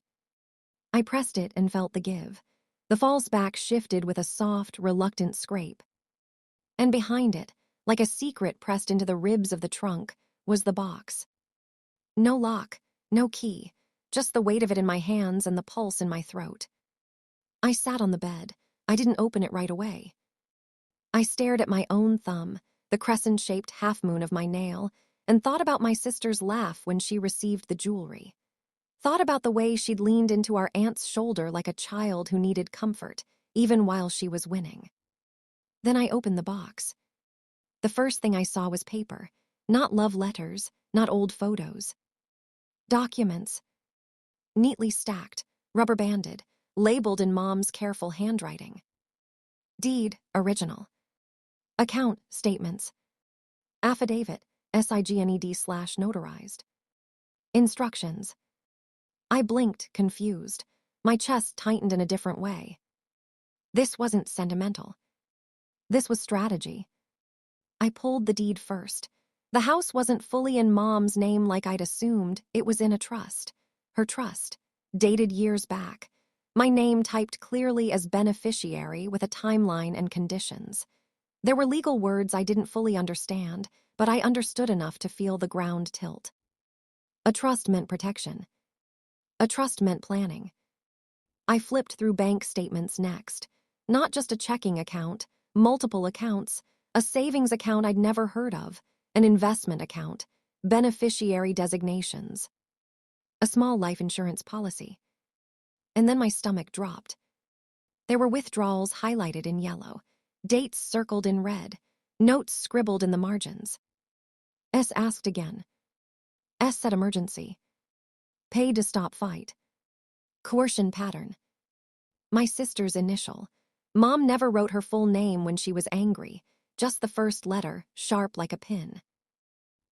S1: I pressed it and felt the give. The false back shifted with a soft, reluctant scrape. And behind it, like a secret pressed into the ribs of the trunk, was the box. No lock, no key, just the weight of it in my hands and the pulse in my throat. I sat on the bed. I didn't open it right away. I stared at my own thumb, the crescent-shaped half-moon of my nail, and thought about my sister's laugh when she received the jewelry. Thought about the way she'd leaned into our aunt's shoulder like a child who needed comfort, even while she was winning. Then I opened the box. The first thing I saw was paper, not love letters, not old photos. Documents, neatly stacked, rubber-banded, labeled in Mom's careful handwriting. Deed, original. Account, statements. Affidavit, signed/notarized. Instructions. I blinked, confused. My chest tightened in a different way. This wasn't sentimental. This was strategy. I pulled the deed first. The house wasn't fully in Mom's name like I'd assumed. It was in a trust. Her trust, dated years back. My name typed clearly as beneficiary with a timeline and conditions. There were legal words I didn't fully understand, but I understood enough to feel the ground tilt. A trust meant protection. A trust meant planning. I flipped through bank statements next. Not just a checking account, multiple accounts, a savings account I'd never heard of, an investment account, beneficiary designations, a small life insurance policy. And then my stomach dropped. There were withdrawals highlighted in yellow, dates circled in red, notes scribbled in the margins. S asked again. S said emergency. Paid to stop fight. Coercion pattern. My sister's initial. Mom never wrote her full name when she was angry, just the first letter, sharp like a pin.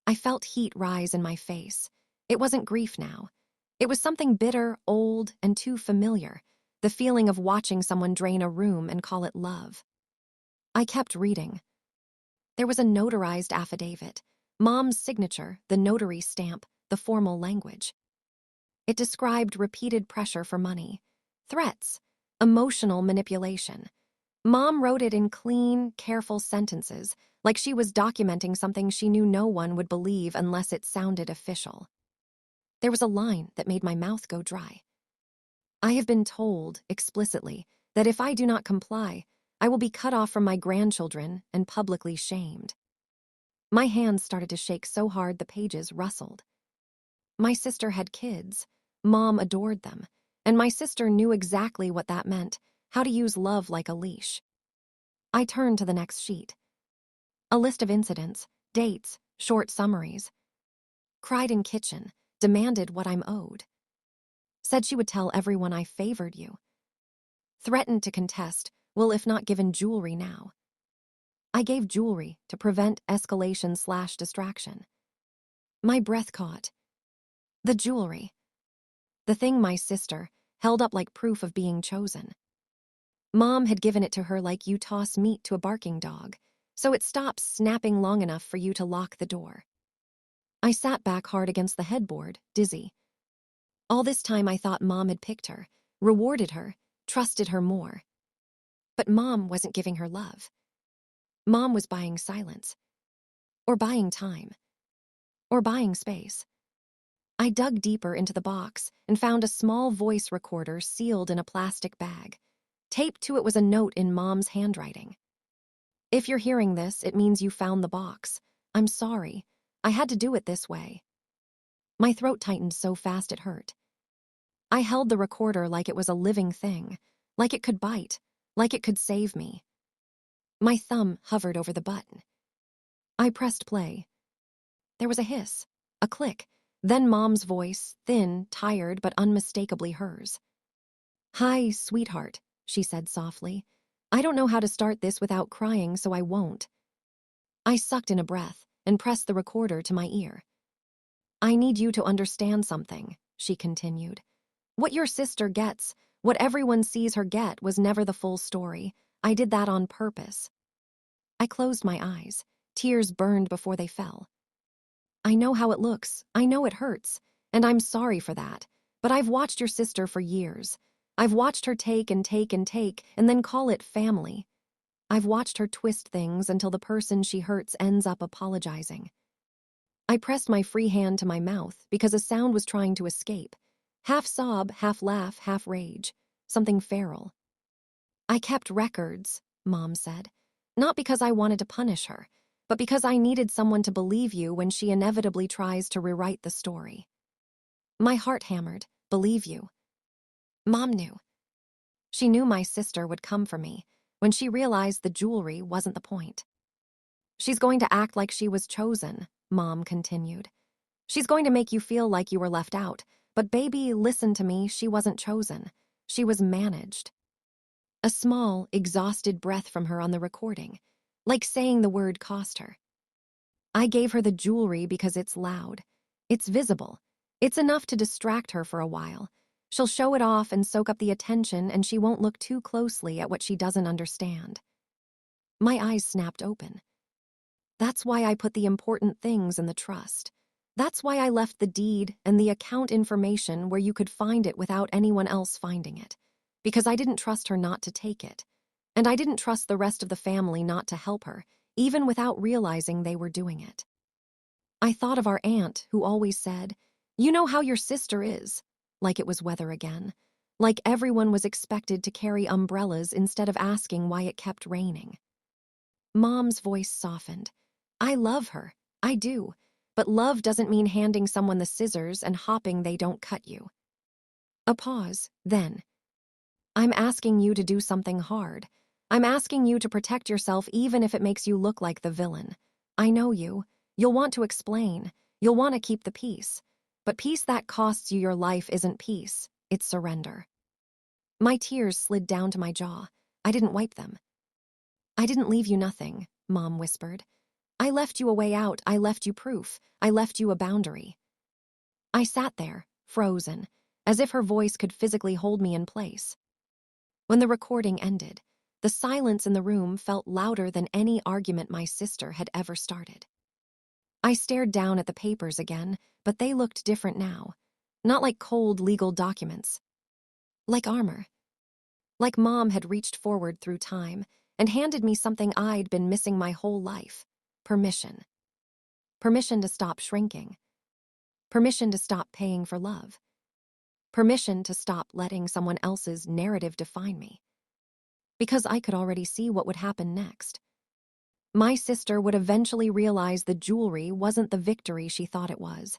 S1: I felt heat rise in my face. It wasn't grief now. It was something bitter, old, and too familiar, the feeling of watching someone drain a room and call it love. I kept reading. There was a notarized affidavit, Mom's signature, the notary stamp, the formal language. It described repeated pressure for money, threats, emotional manipulation. Mom wrote it in clean, careful sentences, like she was documenting something she knew no one would believe unless it sounded official. There was a line that made my mouth go dry. I have been told, explicitly, that if I do not comply, I will be cut off from my grandchildren and publicly shamed. My hands started to shake so hard the pages rustled. My sister had kids. Mom adored them. And my sister knew exactly what that meant, how to use love like a leash. I turned to the next sheet. A list of incidents, dates, short summaries. Cried in kitchen, demanded what I'm owed. Said she would tell everyone I favored you. Threatened to contest, well, if not given jewelry now. I gave jewelry to prevent escalation/distraction. My breath caught. The jewelry. The thing my sister held up like proof of being chosen. Mom had given it to her like you toss meat to a barking dog, so it stops snapping long enough for you to lock the door. I sat back hard against the headboard, dizzy. All this time I thought Mom had picked her, rewarded her, trusted her more. But Mom wasn't giving her love. Mom was buying silence. Or buying time. Or buying space. I dug deeper into the box and found a small voice recorder sealed in a plastic bag. Taped to it was a note in Mom's handwriting. If you're hearing this, it means you found the box. I'm sorry. I had to do it this way. My throat tightened so fast it hurt. I held the recorder like it was a living thing, like it could bite, like it could save me. My thumb hovered over the button. I pressed play. There was a hiss, a click, then Mom's voice, thin, tired, but unmistakably hers. "Hi, sweetheart," she said softly. "I don't know how to start this without crying, so I won't." I sucked in a breath and pressed the recorder to my ear. "I need you to understand something," she continued. "What your sister gets, what everyone sees her get, was never the full story. I did that on purpose." I closed my eyes. Tears burned before they fell. "I know how it looks. I know it hurts. And I'm sorry for that. But I've watched your sister for years. I've watched her take and take and take, and then call it family. I've watched her twist things until the person she hurts ends up apologizing." I pressed my free hand to my mouth because a sound was trying to escape. Half sob, half laugh, half rage. Something feral. "I kept records," Mom said. "Not because I wanted to punish her, but because I needed someone to believe you when she inevitably tries to rewrite the story." My heart hammered. Believe you. Mom knew. She knew my sister would come for me when she realized the jewelry wasn't the point. "She's going to act like she was chosen," Mom continued. "She's going to make you feel like you were left out. But baby, listen to me, she wasn't chosen. She was managed." A small, exhausted breath from her on the recording, like saying the word cost her. "I gave her the jewelry because it's loud. It's visible. It's enough to distract her for a while. She'll show it off and soak up the attention, and she won't look too closely at what she doesn't understand." My eyes snapped open. That's why I put the important things in the trust. That's why I left the deed and the account information where you could find it without anyone else finding it. Because I didn't trust her not to take it. And I didn't trust the rest of the family not to help her, even without realizing they were doing it. I thought of our aunt who always said, "You know how your sister is," like it was weather again. Like everyone was expected to carry umbrellas instead of asking why it kept raining. Mom's voice softened. "I love her. I do. But love doesn't mean handing someone the scissors and hoping they don't cut you." A pause, then. "I'm asking you to do something hard. I'm asking you to protect yourself even if it makes you look like the villain. I know you. You'll want to explain. You'll want to keep the peace. But peace that costs you your life isn't peace. It's surrender." My tears slid down to my jaw. I didn't wipe them. "I didn't leave you nothing," Mom whispered. I left you a way out, I left you proof, I left you a boundary. I sat there, frozen, as if her voice could physically hold me in place. When the recording ended, the silence in the room felt louder than any argument my sister had ever started. I stared down at the papers again, but they looked different now. Not like cold legal documents. Like armor. Like Mom had reached forward through time and handed me something I'd been missing my whole life. Permission. Permission to stop shrinking. Permission to stop paying for love. Permission to stop letting someone else's narrative define me. Because I could already see what would happen next. My sister would eventually realize the jewelry wasn't the victory she thought it was.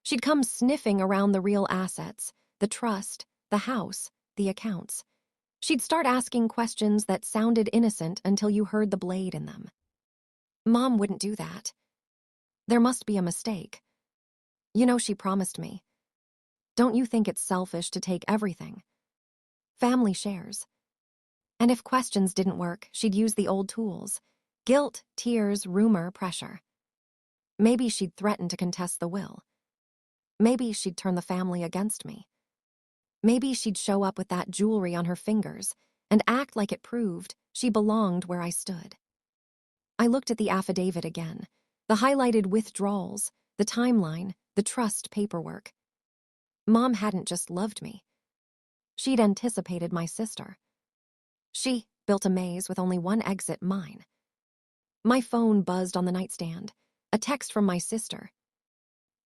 S1: She'd come sniffing around the real assets, the trust, the house, the accounts. She'd start asking questions that sounded innocent until you heard the blade in them. Mom wouldn't do that. There must be a mistake. You know, she promised me. Don't you think it's selfish to take everything? Family shares. And if questions didn't work, she'd use the old tools. Guilt, tears, rumor, pressure. Maybe she'd threaten to contest the will. Maybe she'd turn the family against me. Maybe she'd show up with that jewelry on her fingers and act like it proved she belonged where I stood. I looked at the affidavit again, the highlighted withdrawals, the timeline, the trust paperwork. Mom hadn't just loved me. She'd anticipated my sister. She built a maze with only one exit, mine. My phone buzzed on the nightstand, a text from my sister.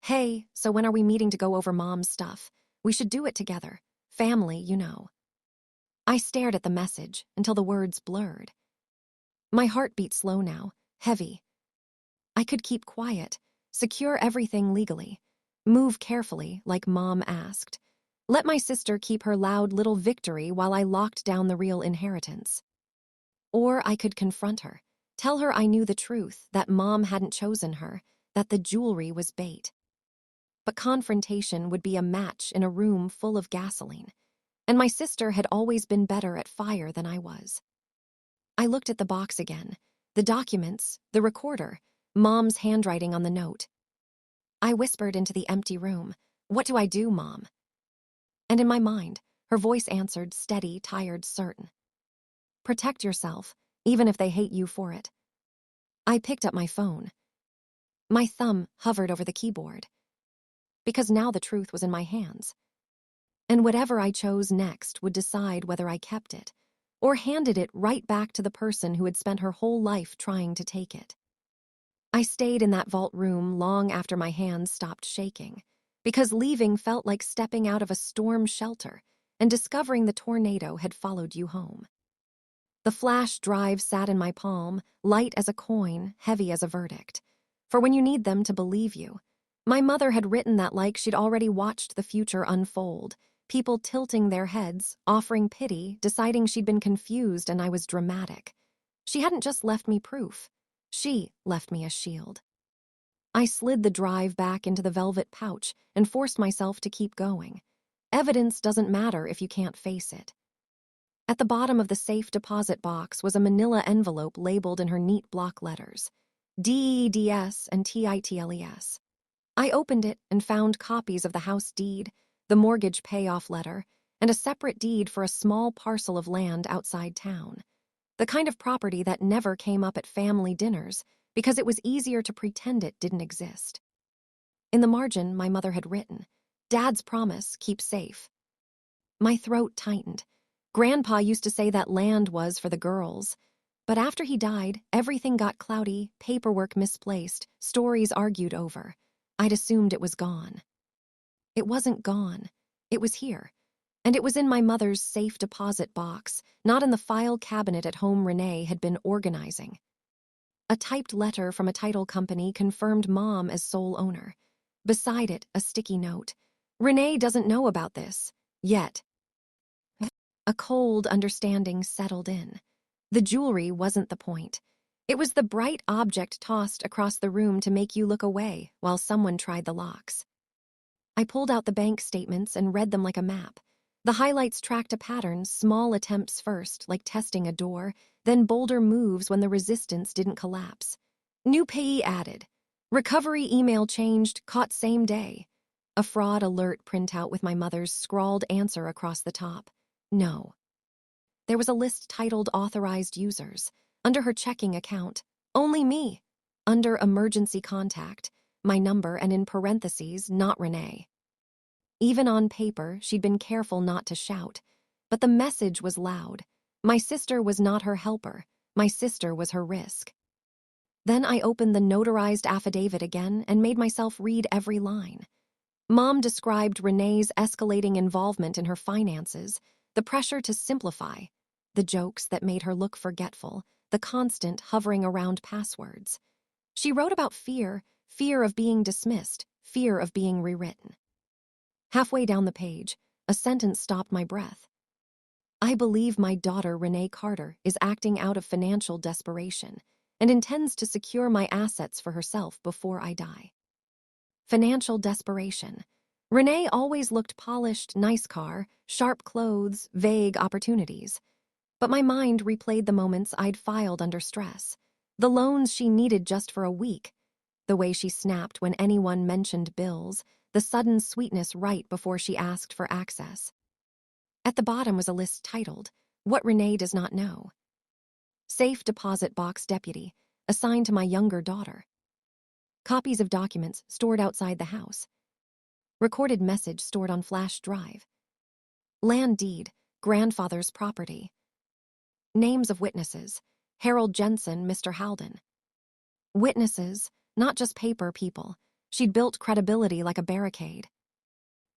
S1: Hey, so when are we meeting to go over Mom's stuff? We should do it together. Family, you know. I stared at the message until the words blurred. My heart beat slow now, heavy. I could keep quiet, secure everything legally, move carefully like Mom asked. Let my sister keep her loud little victory while I locked down the real inheritance. Or I could confront her, tell her I knew the truth, that Mom hadn't chosen her, that the jewelry was bait. But confrontation would be a match in a room full of gasoline, and my sister had always been better at fire than I was. I looked at the box again, the documents, the recorder, Mom's handwriting on the note. I whispered into the empty room, "What do I do, Mom?" And in my mind, her voice answered, steady, tired, certain. Protect yourself, even if they hate you for it. I picked up my phone. My thumb hovered over the keyboard. Because now the truth was in my hands. And whatever I chose next would decide whether I kept it, or handed it right back to the person who had spent her whole life trying to take it. I stayed in that vault room long after my hands stopped shaking, because leaving felt like stepping out of a storm shelter and discovering the tornado had followed you home. The flash drive sat in my palm, light as a coin, heavy as a verdict. For when you need them to believe you. My mother had written that like she'd already watched the future unfold, people tilting their heads, offering pity, deciding she'd been confused and I was dramatic. She hadn't just left me proof. She left me a shield. I slid the drive back into the velvet pouch and forced myself to keep going. Evidence doesn't matter if you can't face it. At the bottom of the safe deposit box was a manila envelope labeled in her neat block letters. DEDS and TITLES. I opened it and found copies of the house deed, the mortgage payoff letter, and a separate deed for a small parcel of land outside town. The kind of property that never came up at family dinners because it was easier to pretend it didn't exist. In the margin, my mother had written, "Dad's promise, keep safe." My throat tightened. Grandpa used to say that land was for the girls. But after he died, everything got cloudy, paperwork misplaced, stories argued over. I'd assumed it was gone. It wasn't gone. It was here. And it was in my mother's safe deposit box, not in the file cabinet at home Renee had been organizing. A typed letter from a title company confirmed Mom as sole owner. Beside it, a sticky note. Renee doesn't know about this. Yet. A cold understanding settled in. The jewelry wasn't the point. It was the bright object tossed across the room to make you look away while someone tried the locks. I pulled out the bank statements and read them like a map. The highlights tracked a pattern, small attempts first, like testing a door, then bolder moves when the resistance didn't collapse. New payee added. Recovery email changed, caught same day. A fraud alert printout with my mother's scrawled answer across the top. No. There was a list titled Authorized Users. Under her checking account, only me. Under Emergency Contact, my number, and in parentheses, not Renee. Even on paper, she'd been careful not to shout. But the message was loud. My sister was not her helper. My sister was her risk. Then I opened the notarized affidavit again and made myself read every line. Mom described Renee's escalating involvement in her finances, the pressure to simplify, the jokes that made her look forgetful, the constant hovering around passwords. She wrote about fear of being dismissed, fear of being rewritten. Halfway down the page, a sentence stopped my breath. I believe my daughter, Renee Carter, is acting out of financial desperation and intends to secure my assets for herself before I die. Financial desperation. Renee always looked polished, nice car, sharp clothes, vague opportunities. But my mind replayed the moments I'd filed under stress, the loans she needed just for a week, the way she snapped when anyone mentioned bills, the sudden sweetness right before she asked for access. At the bottom was a list titled, What Renee Does Not Know. Safe Deposit Box Deputy, assigned to my younger daughter. Copies of documents stored outside the house. Recorded message stored on flash drive. Land deed, grandfather's property. Names of witnesses, Harold Jensen, Mr. Halden. Witnesses, not just paper people. She'd built credibility like a barricade.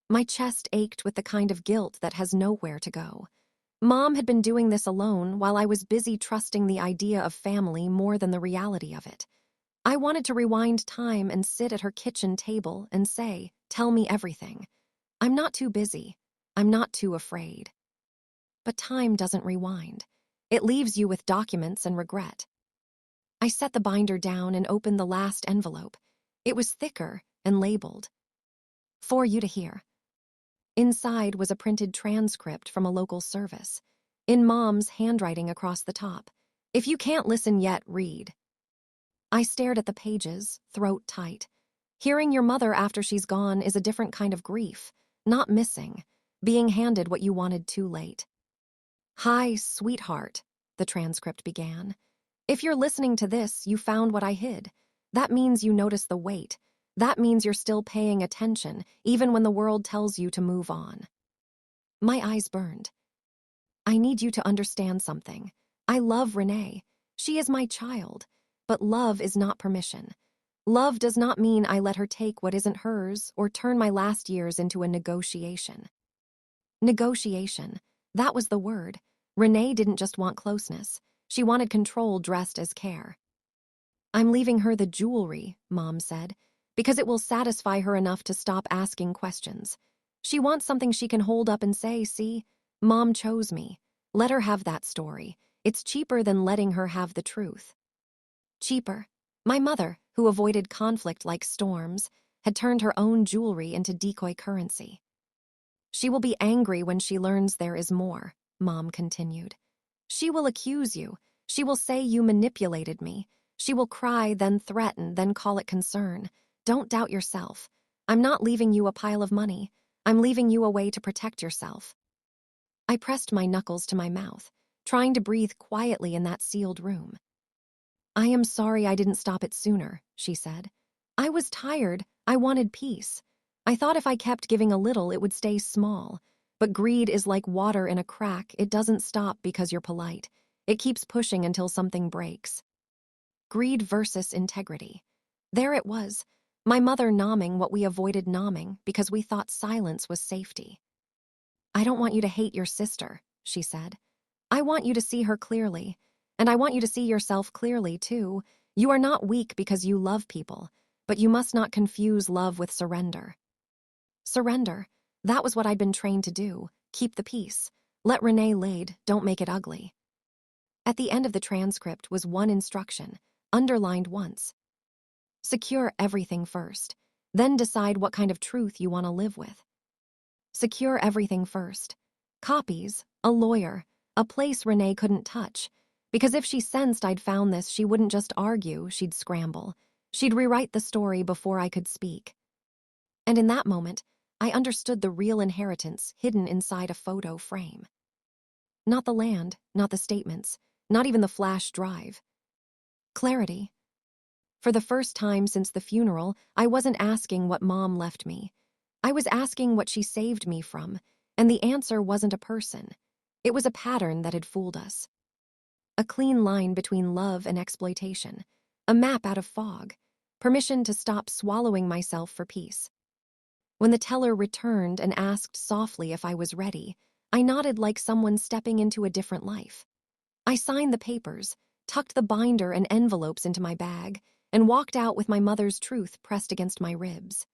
S1: My chest ached with the kind of guilt that has nowhere to go. Mom had been doing this alone while I was busy trusting the idea of family more than the reality of it. I wanted to rewind time and sit at her kitchen table and say, tell me everything. I'm not too busy. I'm not too afraid. But time doesn't rewind. It leaves you with documents and regret. I set the binder down and opened the last envelope. It was thicker and labeled. For you to hear. Inside was a printed transcript from a local service. In Mom's handwriting across the top. If you can't listen yet, read. I stared at the pages, throat tight. Hearing your mother after she's gone is a different kind of grief. Not missing. Being handed what you wanted too late. Hi, sweetheart, the transcript began. If you're listening to this, you found what I hid. That means you notice the weight. That means you're still paying attention, even when the world tells you to move on. My eyes burned. I need you to understand something. I love Renee. She is my child. But love is not permission. Love does not mean I let her take what isn't hers or turn my last years into a negotiation. Negotiation. That was the word. Renee didn't just want closeness. She wanted control dressed as care. I'm leaving her the jewelry, Mom said, because it will satisfy her enough to stop asking questions. She wants something she can hold up and say, see, Mom chose me. Let her have that story. It's cheaper than letting her have the truth. Cheaper. My mother, who avoided conflict like storms, had turned her own jewelry into decoy currency. She will be angry when she learns there is more, Mom continued. She will accuse you. She will say you manipulated me. She will cry, then threaten, then call it concern. Don't doubt yourself. I'm not leaving you a pile of money. I'm leaving you a way to protect yourself. I pressed my knuckles to my mouth, trying to breathe quietly in that sealed room. I am sorry I didn't stop it sooner, she said. I was tired. I wanted peace. I thought if I kept giving a little, it would stay small. But greed is like water in a crack. It doesn't stop because you're polite. It keeps pushing until something breaks. Greed versus integrity. There it was, my mother nomming what we avoided nomming because we thought silence was safety. I don't want you to hate your sister, she said. I want you to see her clearly. And I want you to see yourself clearly, too. You are not weak because you love people, but you must not confuse love with surrender. Surrender. That was what I'd been trained to do. Keep the peace. Let Renee lead. Don't make it ugly. At the end of the transcript was one instruction, underlined once. Secure everything first. Then decide what kind of truth you want to live with. Secure everything first. Copies, a lawyer, a place Renee couldn't touch. Because if she sensed I'd found this, she wouldn't just argue, she'd scramble. She'd rewrite the story before I could speak. And in that moment, I understood the real inheritance hidden inside a photo frame. Not the land, not the statements, not even the flash drive. Clarity. For the first time since the funeral, I wasn't asking what Mom left me. I was asking what she saved me from, and the answer wasn't a person. It was a pattern that had fooled us. A clean line between love and exploitation. A map out of fog. Permission to stop swallowing myself for peace. When the teller returned and asked softly if I was ready, I nodded like someone stepping into a different life. I signed the papers, tucked the binder and envelopes into my bag, and walked out with my mother's truth pressed against my ribs.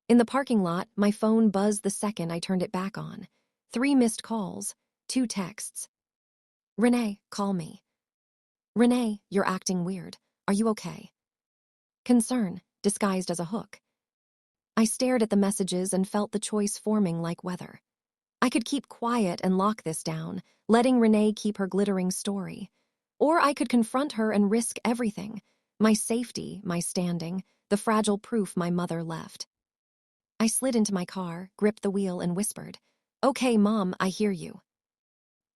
S1: In the parking lot, my phone buzzed the second I turned it back on. 3 missed calls, 2 texts. Renee, call me. Renee, you're acting weird. Are you okay? Concern, disguised as a hook. I stared at the messages and felt the choice forming like weather. I could keep quiet and lock this down, letting Renee keep her glittering story. Or I could confront her and risk everything. My safety, my standing, the fragile proof my mother left. I slid into my car, gripped the wheel, and whispered, "Okay, Mom, I hear you."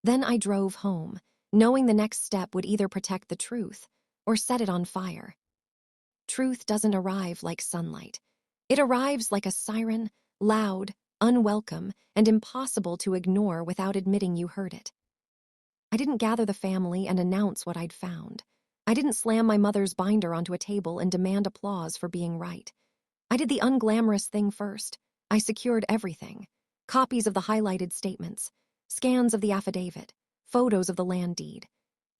S1: Then I drove home, knowing the next step would either protect the truth or set it on fire. Truth doesn't arrive like sunlight. It arrives like a siren, loud, unwelcome, and impossible to ignore without admitting you heard it. I didn't gather the family and announce what I'd found. I didn't slam my mother's binder onto a table and demand applause for being right. I did the unglamorous thing first. I secured everything. Copies of the highlighted statements, scans of the affidavit, photos of the land deed,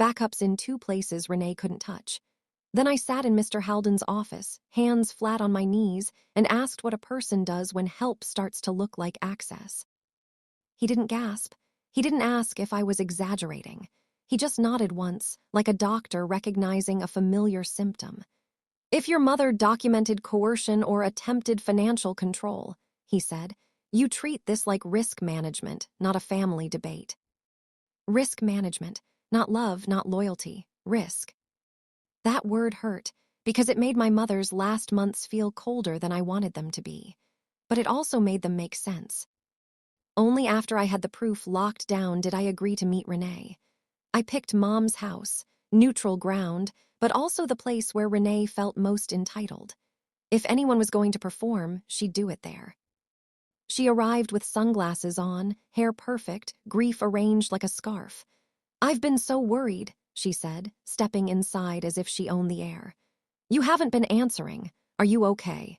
S1: backups in 2 places Renee couldn't touch. Then I sat in Mr. Haldon's office, hands flat on my knees, and asked what a person does when help starts to look like access. He didn't gasp. He didn't ask if I was exaggerating. He just nodded once, like a doctor recognizing a familiar symptom. "If your mother documented coercion or attempted financial control," he said, "you treat this like risk management, not a family debate." Risk management, not love, not loyalty, risk. That word hurt, because it made my mother's last months feel colder than I wanted them to be. But it also made them make sense. Only after I had the proof locked down did I agree to meet Renee. I picked Mom's house, neutral ground, but also the place where Renee felt most entitled. If anyone was going to perform, she'd do it there. She arrived with sunglasses on, hair perfect, grief arranged like a scarf. "I've been so worried," she said, stepping inside as if she owned the air. "You haven't been answering. Are you okay?"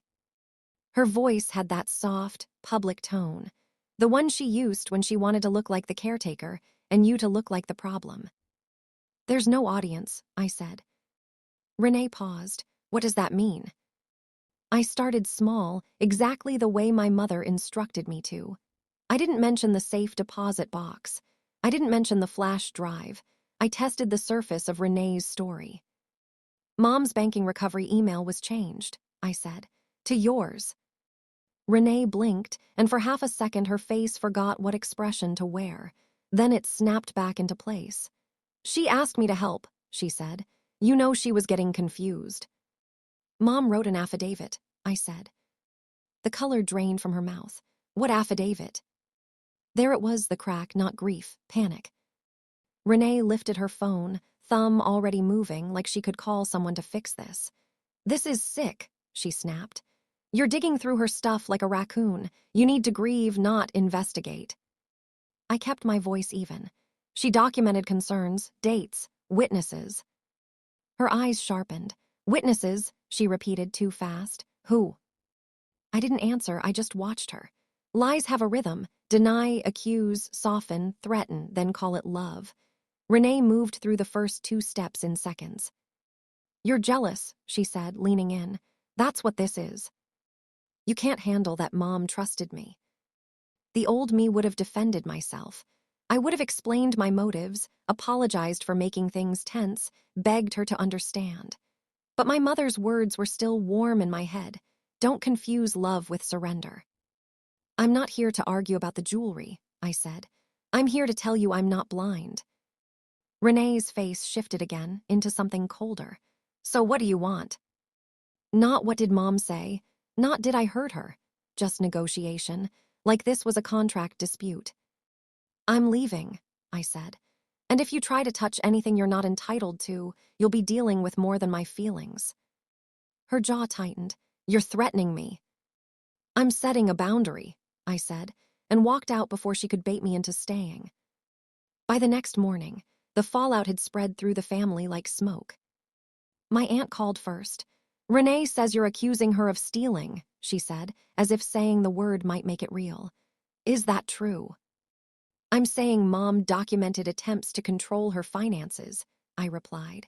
S1: Her voice had that soft, public tone, the one she used when she wanted to look like the caretaker and you to look like the problem. "There's no audience," I said. Renee paused. "What does that mean?" I started small, exactly the way my mother instructed me to. I didn't mention the safe deposit box. I didn't mention the flash drive. I tested the surface of Renee's story. "Mom's banking recovery email was changed," I said, "to yours." Renee blinked, and for half a second her face forgot what expression to wear. Then it snapped back into place. "She asked me to help," she said. "You know she was getting confused." "Mom wrote an affidavit," I said. The color drained from her mouth. "What affidavit?" There it was, the crack, not grief, panic. Renee lifted her phone, thumb already moving like she could call someone to fix this. "This is sick," she snapped. "You're digging through her stuff like a raccoon. You need to grieve, not investigate." I kept my voice even. She documented concerns, dates, witnesses. Her eyes sharpened. "Witnesses," she repeated too fast. "Who?" I didn't answer, I just watched her. Lies have a rhythm. Deny, accuse, soften, threaten, then call it love. Renee moved through the first 2 steps in seconds. "You're jealous," she said, leaning in. "That's what this is." "You can't handle that Mom trusted me." The old me would have defended myself. I would have explained my motives, apologized for making things tense, begged her to understand. But my mother's words were still warm in my head. "Don't confuse love with surrender." "I'm not here to argue about the jewelry," I said. "I'm here to tell you I'm not blind." Renee's face shifted again into something colder. So what do you want? Not what did Mom say, not did I hurt her. Just negotiation, like this was a contract dispute. I'm leaving, I said. And if you try to touch anything you're not entitled to, you'll be dealing with more than my feelings. Her jaw tightened. You're threatening me. I'm setting a boundary, I said, and walked out before she could bait me into staying. By the next morning, the fallout had spread through the family like smoke. My aunt called first. Renee says you're accusing her of stealing, she said, as if saying the word might make it real. Is that true? I'm saying Mom documented attempts to control her finances, I replied.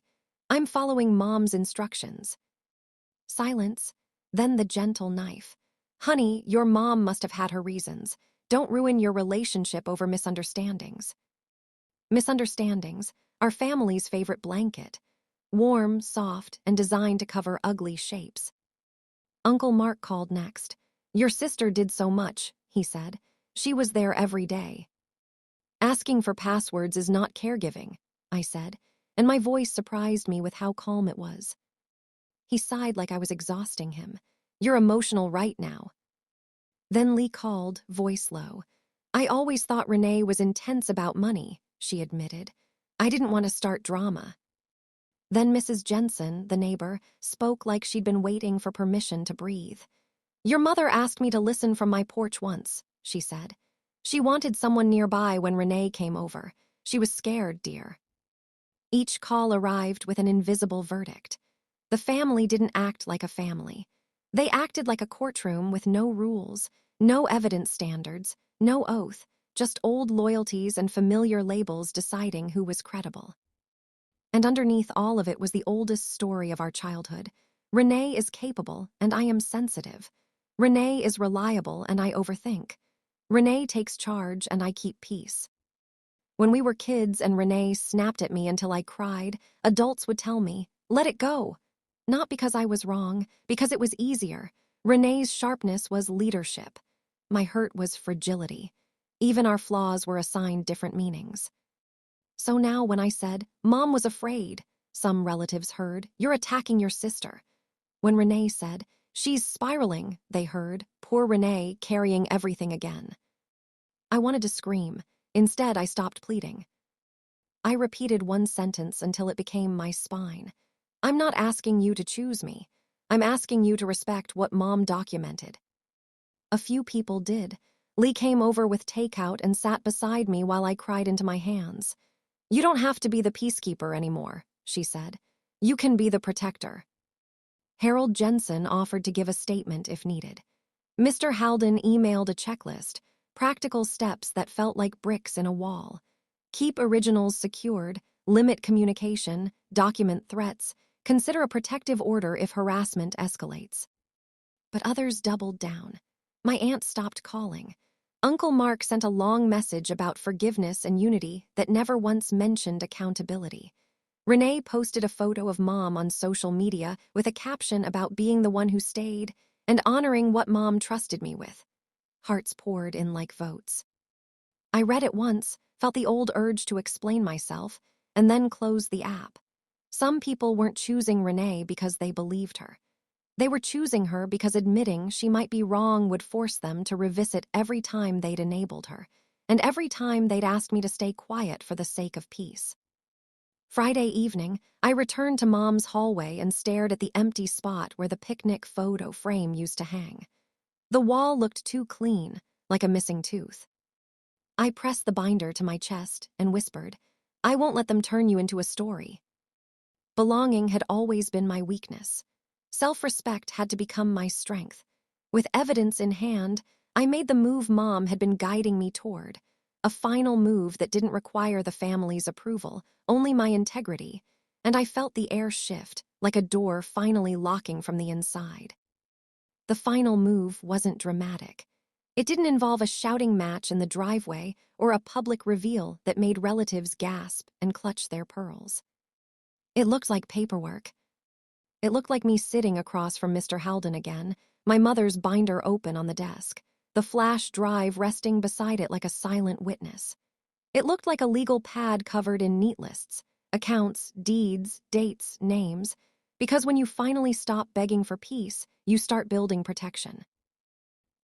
S1: I'm following Mom's instructions. Silence, then the gentle knife. Honey, your mom must have had her reasons. Don't ruin your relationship over misunderstandings. Misunderstandings, our family's favorite blanket. Warm, soft, and designed to cover ugly shapes. Uncle Mark called next. Your sister did so much, he said. She was there every day. Asking for passwords is not caregiving, I said, and my voice surprised me with how calm it was. He sighed like I was exhausting him. You're emotional right now. Then Lee called, voice low. I always thought Renee was intense about money, she admitted. I didn't want to start drama. Then Mrs. Jensen, the neighbor, spoke like she'd been waiting for permission to breathe. Your mother asked me to listen from my porch once, she said. She wanted someone nearby when Renee came over. She was scared, dear. Each call arrived with an invisible verdict. The family didn't act like a family. They acted like a courtroom with no rules, no evidence standards, no oath, just old loyalties and familiar labels deciding who was credible. And underneath all of it was the oldest story of our childhood. Renee is capable, and I am sensitive. Renee is reliable, and I overthink. Renee takes charge, and I keep peace. When we were kids and Renee snapped at me until I cried, adults would tell me, let it go. Not because I was wrong, because it was easier. Renee's sharpness was leadership. My hurt was fragility. Even our flaws were assigned different meanings. So now when I said, Mom was afraid, some relatives heard, you're attacking your sister. When Renee said, she's spiraling, they heard, poor Renee carrying everything again. I wanted to scream. Instead, I stopped pleading. I repeated one sentence until it became my spine. I'm not asking you to choose me. I'm asking you to respect what Mom documented. A few people did. Lee came over with takeout and sat beside me while I cried into my hands. You don't have to be the peacekeeper anymore, she said. You can be the protector. Harold Jensen offered to give a statement if needed. Mr. Halden emailed a checklist, practical steps that felt like bricks in a wall. Keep originals secured, limit communication, document threats, consider a protective order if harassment escalates. But others doubled down. My aunt stopped calling. Uncle Mark sent a long message about forgiveness and unity that never once mentioned accountability. Renee posted a photo of Mom on social media with a caption about being the one who stayed and honoring what Mom trusted me with. Hearts poured in like votes. I read it once, felt the old urge to explain myself, and then closed the app. Some people weren't choosing Renee because they believed her. They were choosing her because admitting she might be wrong would force them to revisit every time they'd enabled her, and every time they'd asked me to stay quiet for the sake of peace. Friday evening, I returned to Mom's hallway and stared at the empty spot where the picnic photo frame used to hang. The wall looked too clean, like a missing tooth. I pressed the binder to my chest and whispered, I won't let them turn you into a story. Belonging had always been my weakness. Self-respect had to become my strength. With evidence in hand, I made the move Mom had been guiding me toward. A final move that didn't require the family's approval, only my integrity, and I felt the air shift, like a door finally locking from the inside. The final move wasn't dramatic. It didn't involve a shouting match in the driveway or a public reveal that made relatives gasp and clutch their pearls. It looked like paperwork. It looked like me sitting across from Mr. Halden again, my mother's binder open on the desk, the flash drive resting beside it like a silent witness. It looked like a legal pad covered in neat lists, accounts, deeds, dates, names, because when you finally stop begging for peace, you start building protection.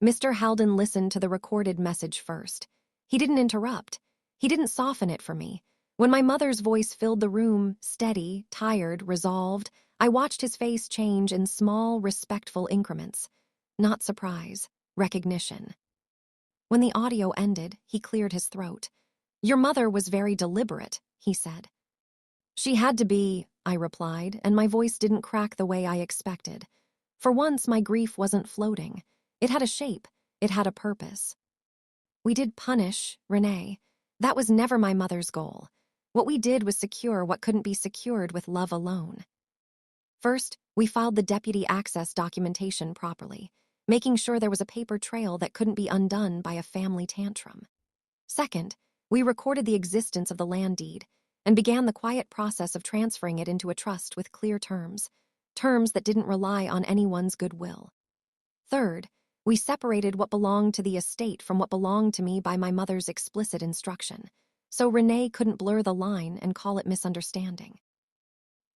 S1: Mr. Haldon listened to the recorded message first. He didn't interrupt. He didn't soften it for me. When my mother's voice filled the room, steady, tired, resolved, I watched his face change in small, respectful increments. Not surprise, recognition. When the audio ended, he cleared his throat. "Your mother was very deliberate," he said. "She had to be," I replied, and my voice didn't crack the way I expected. For once, my grief wasn't floating. It had a shape. It had a purpose. "We did punish Renee. That was never my mother's goal. What we did was secure what couldn't be secured with love alone. First, we filed the deputy access documentation properly, making sure there was a paper trail that couldn't be undone by a family tantrum. Second, we recorded the existence of the land deed and began the quiet process of transferring it into a trust with clear terms that didn't rely on anyone's goodwill. Third, we separated what belonged to the estate from what belonged to me by my mother's explicit instruction, so Renee couldn't blur the line and call it misunderstanding.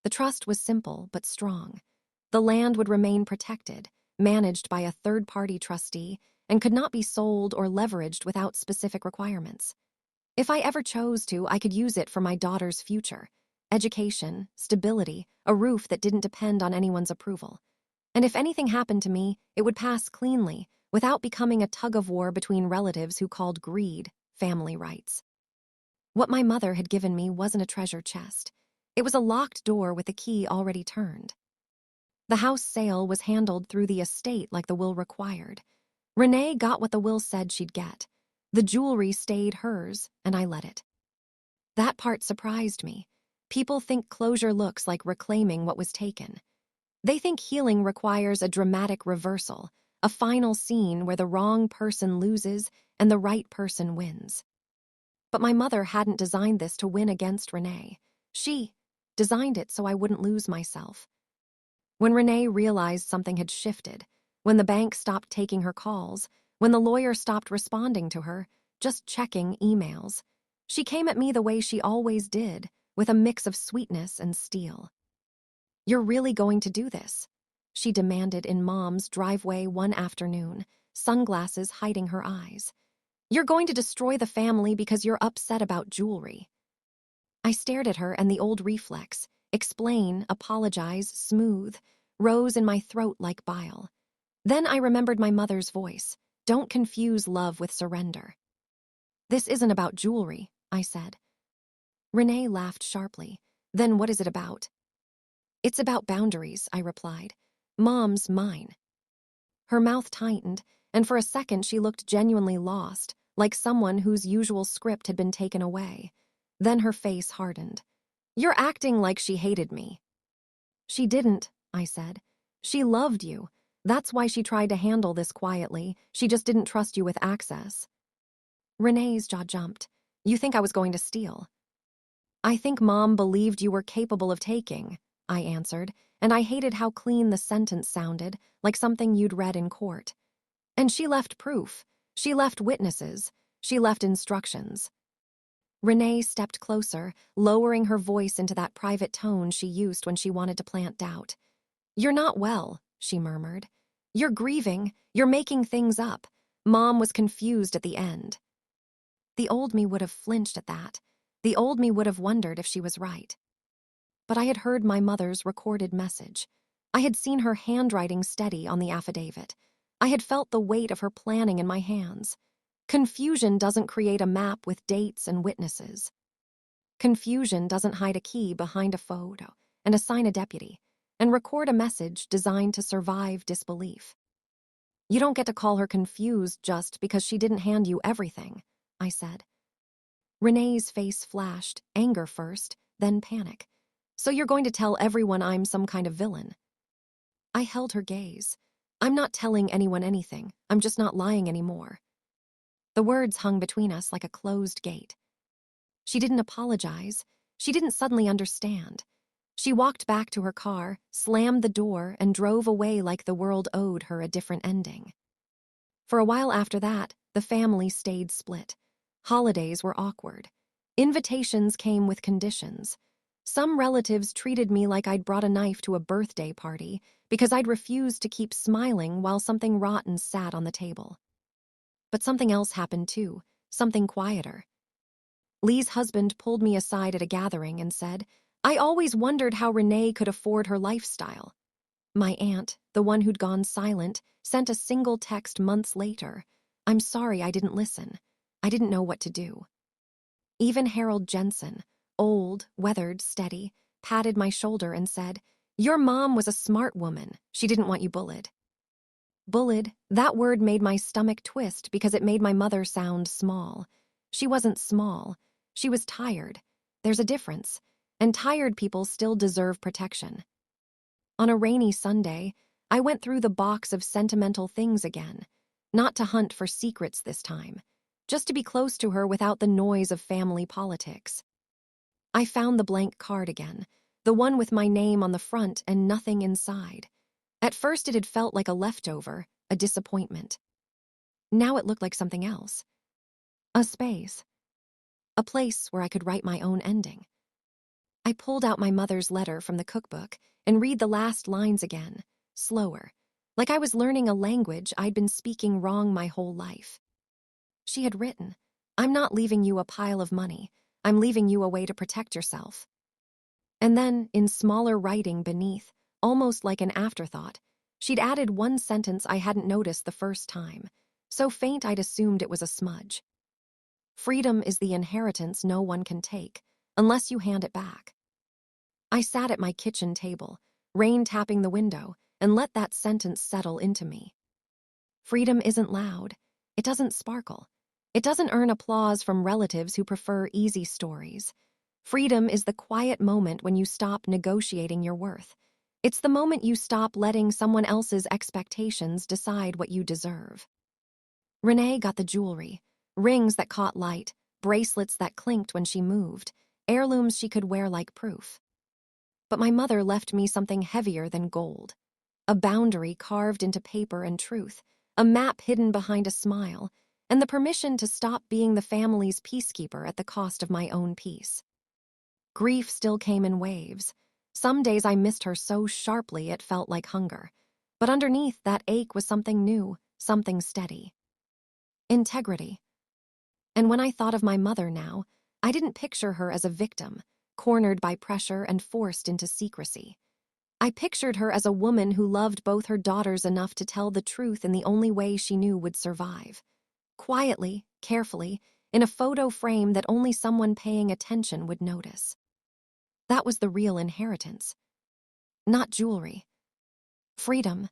S1: The trust was simple but strong. The land would remain protected, managed by a third-party trustee, and could not be sold or leveraged without specific requirements. If I ever chose to, I could use it for my daughter's future: education, stability, a roof that didn't depend on anyone's approval. And if anything happened to me, it would pass cleanly, without becoming a tug-of-war between relatives who called greed family rights. What my mother had given me wasn't a treasure chest. It was a locked door with the key already turned. The house sale was handled through the estate like the will required. Renee got what the will said she'd get. The jewelry stayed hers, and I let it. That part surprised me. People think closure looks like reclaiming what was taken. They think healing requires a dramatic reversal, a final scene where the wrong person loses and the right person wins. But my mother hadn't designed this to win against Renee. She designed it so I wouldn't lose myself. When Renee realized something had shifted, when the bank stopped taking her calls, when the lawyer stopped responding to her, just checking emails, she came at me the way she always did, with a mix of sweetness and steel. "You're really going to do this?" she demanded in Mom's driveway one afternoon, sunglasses hiding her eyes. "You're going to destroy the family because you're upset about jewelry." I stared at her, and the old reflex, explain, apologize, smooth, rose in my throat like bile. Then I remembered my mother's voice. "Don't confuse love with surrender." "This isn't about jewelry," I said. Renee laughed sharply. "Then what is it about?" "It's about boundaries," I replied. "Mom's mine." Her mouth tightened, and for a second she looked genuinely lost, like someone whose usual script had been taken away. Then her face hardened. "You're acting like she hated me." "She didn't," I said. "She loved you. That's why she tried to handle this quietly. She just didn't trust you with access." Renee's jaw jumped. "You think I was going to steal?" "I think Mom believed you were capable of taking," I answered, and I hated how clean the sentence sounded, like something you'd read in court. "And she left proof. She left witnesses. She left instructions." Renee stepped closer, lowering her voice into that private tone she used when she wanted to plant doubt. "You're not well," she murmured. "You're grieving. You're making things up. Mom was confused at the end." The old me would have flinched at that. The old me would have wondered if she was right. But I had heard my mother's recorded message. I had seen her handwriting steady on the affidavit. I had felt the weight of her planning in my hands. Confusion doesn't create a map with dates and witnesses. Confusion doesn't hide a key behind a photo and assign a deputy and record a message designed to survive disbelief. "You don't get to call her confused just because she didn't hand you everything," I said. Renee's face flashed, anger first, then panic. "So you're going to tell everyone I'm some kind of villain?" I held her gaze. "I'm not telling anyone anything. I'm just not lying anymore." The words hung between us like a closed gate. She didn't apologize. She didn't suddenly understand. She walked back to her car, slammed the door, and drove away like the world owed her a different ending. For a while after that, the family stayed split. Holidays were awkward. Invitations came with conditions. Some relatives treated me like I'd brought a knife to a birthday party because I'd refused to keep smiling while something rotten sat on the table. But something else happened too, something quieter. Lee's husband pulled me aside at a gathering and said, "I always wondered how Renee could afford her lifestyle." My aunt, the one who'd gone silent, sent a single text months later. "I'm sorry I didn't listen. I didn't know what to do." Even Harold Jensen, old, weathered, steady, patted my shoulder and said, "Your mom was a smart woman. She didn't want you bullied." Bullied, that word made my stomach twist because it made my mother sound small. She wasn't small. She was tired. There's a difference. And tired people still deserve protection. On a rainy Sunday, I went through the box of sentimental things again, not to hunt for secrets this time, just to be close to her without the noise of family politics. I found the blank card again, the one with my name on the front and nothing inside. At first it had felt like a leftover, a disappointment. Now it looked like something else. A space. A place where I could write my own ending. I pulled out my mother's letter from the cookbook and read the last lines again, slower, like I was learning a language I'd been speaking wrong my whole life. She had written, "I'm not leaving you a pile of money. I'm leaving you a way to protect yourself." And then, in smaller writing beneath, almost like an afterthought, she'd added one sentence I hadn't noticed the first time, so faint I'd assumed it was a smudge. "Freedom is the inheritance no one can take, unless you hand it back." I sat at my kitchen table, rain tapping the window, and let that sentence settle into me. Freedom isn't loud. It doesn't sparkle. It doesn't earn applause from relatives who prefer easy stories. Freedom is the quiet moment when you stop negotiating your worth. It's the moment you stop letting someone else's expectations decide what you deserve. Renee got the jewelry, rings that caught light, bracelets that clinked when she moved, heirlooms she could wear like proof. But my mother left me something heavier than gold. A boundary carved into paper and truth, a map hidden behind a smile, and the permission to stop being the family's peacekeeper at the cost of my own peace. Grief still came in waves. Some days I missed her so sharply it felt like hunger. But underneath that ache was something new, something steady. Integrity. And when I thought of my mother now, I didn't picture her as a victim, cornered by pressure and forced into secrecy. I pictured her as a woman who loved both her daughters enough to tell the truth in the only way she knew would survive. Quietly, carefully, in a photo frame that only someone paying attention would notice. That was the real inheritance. Not jewelry. Freedom,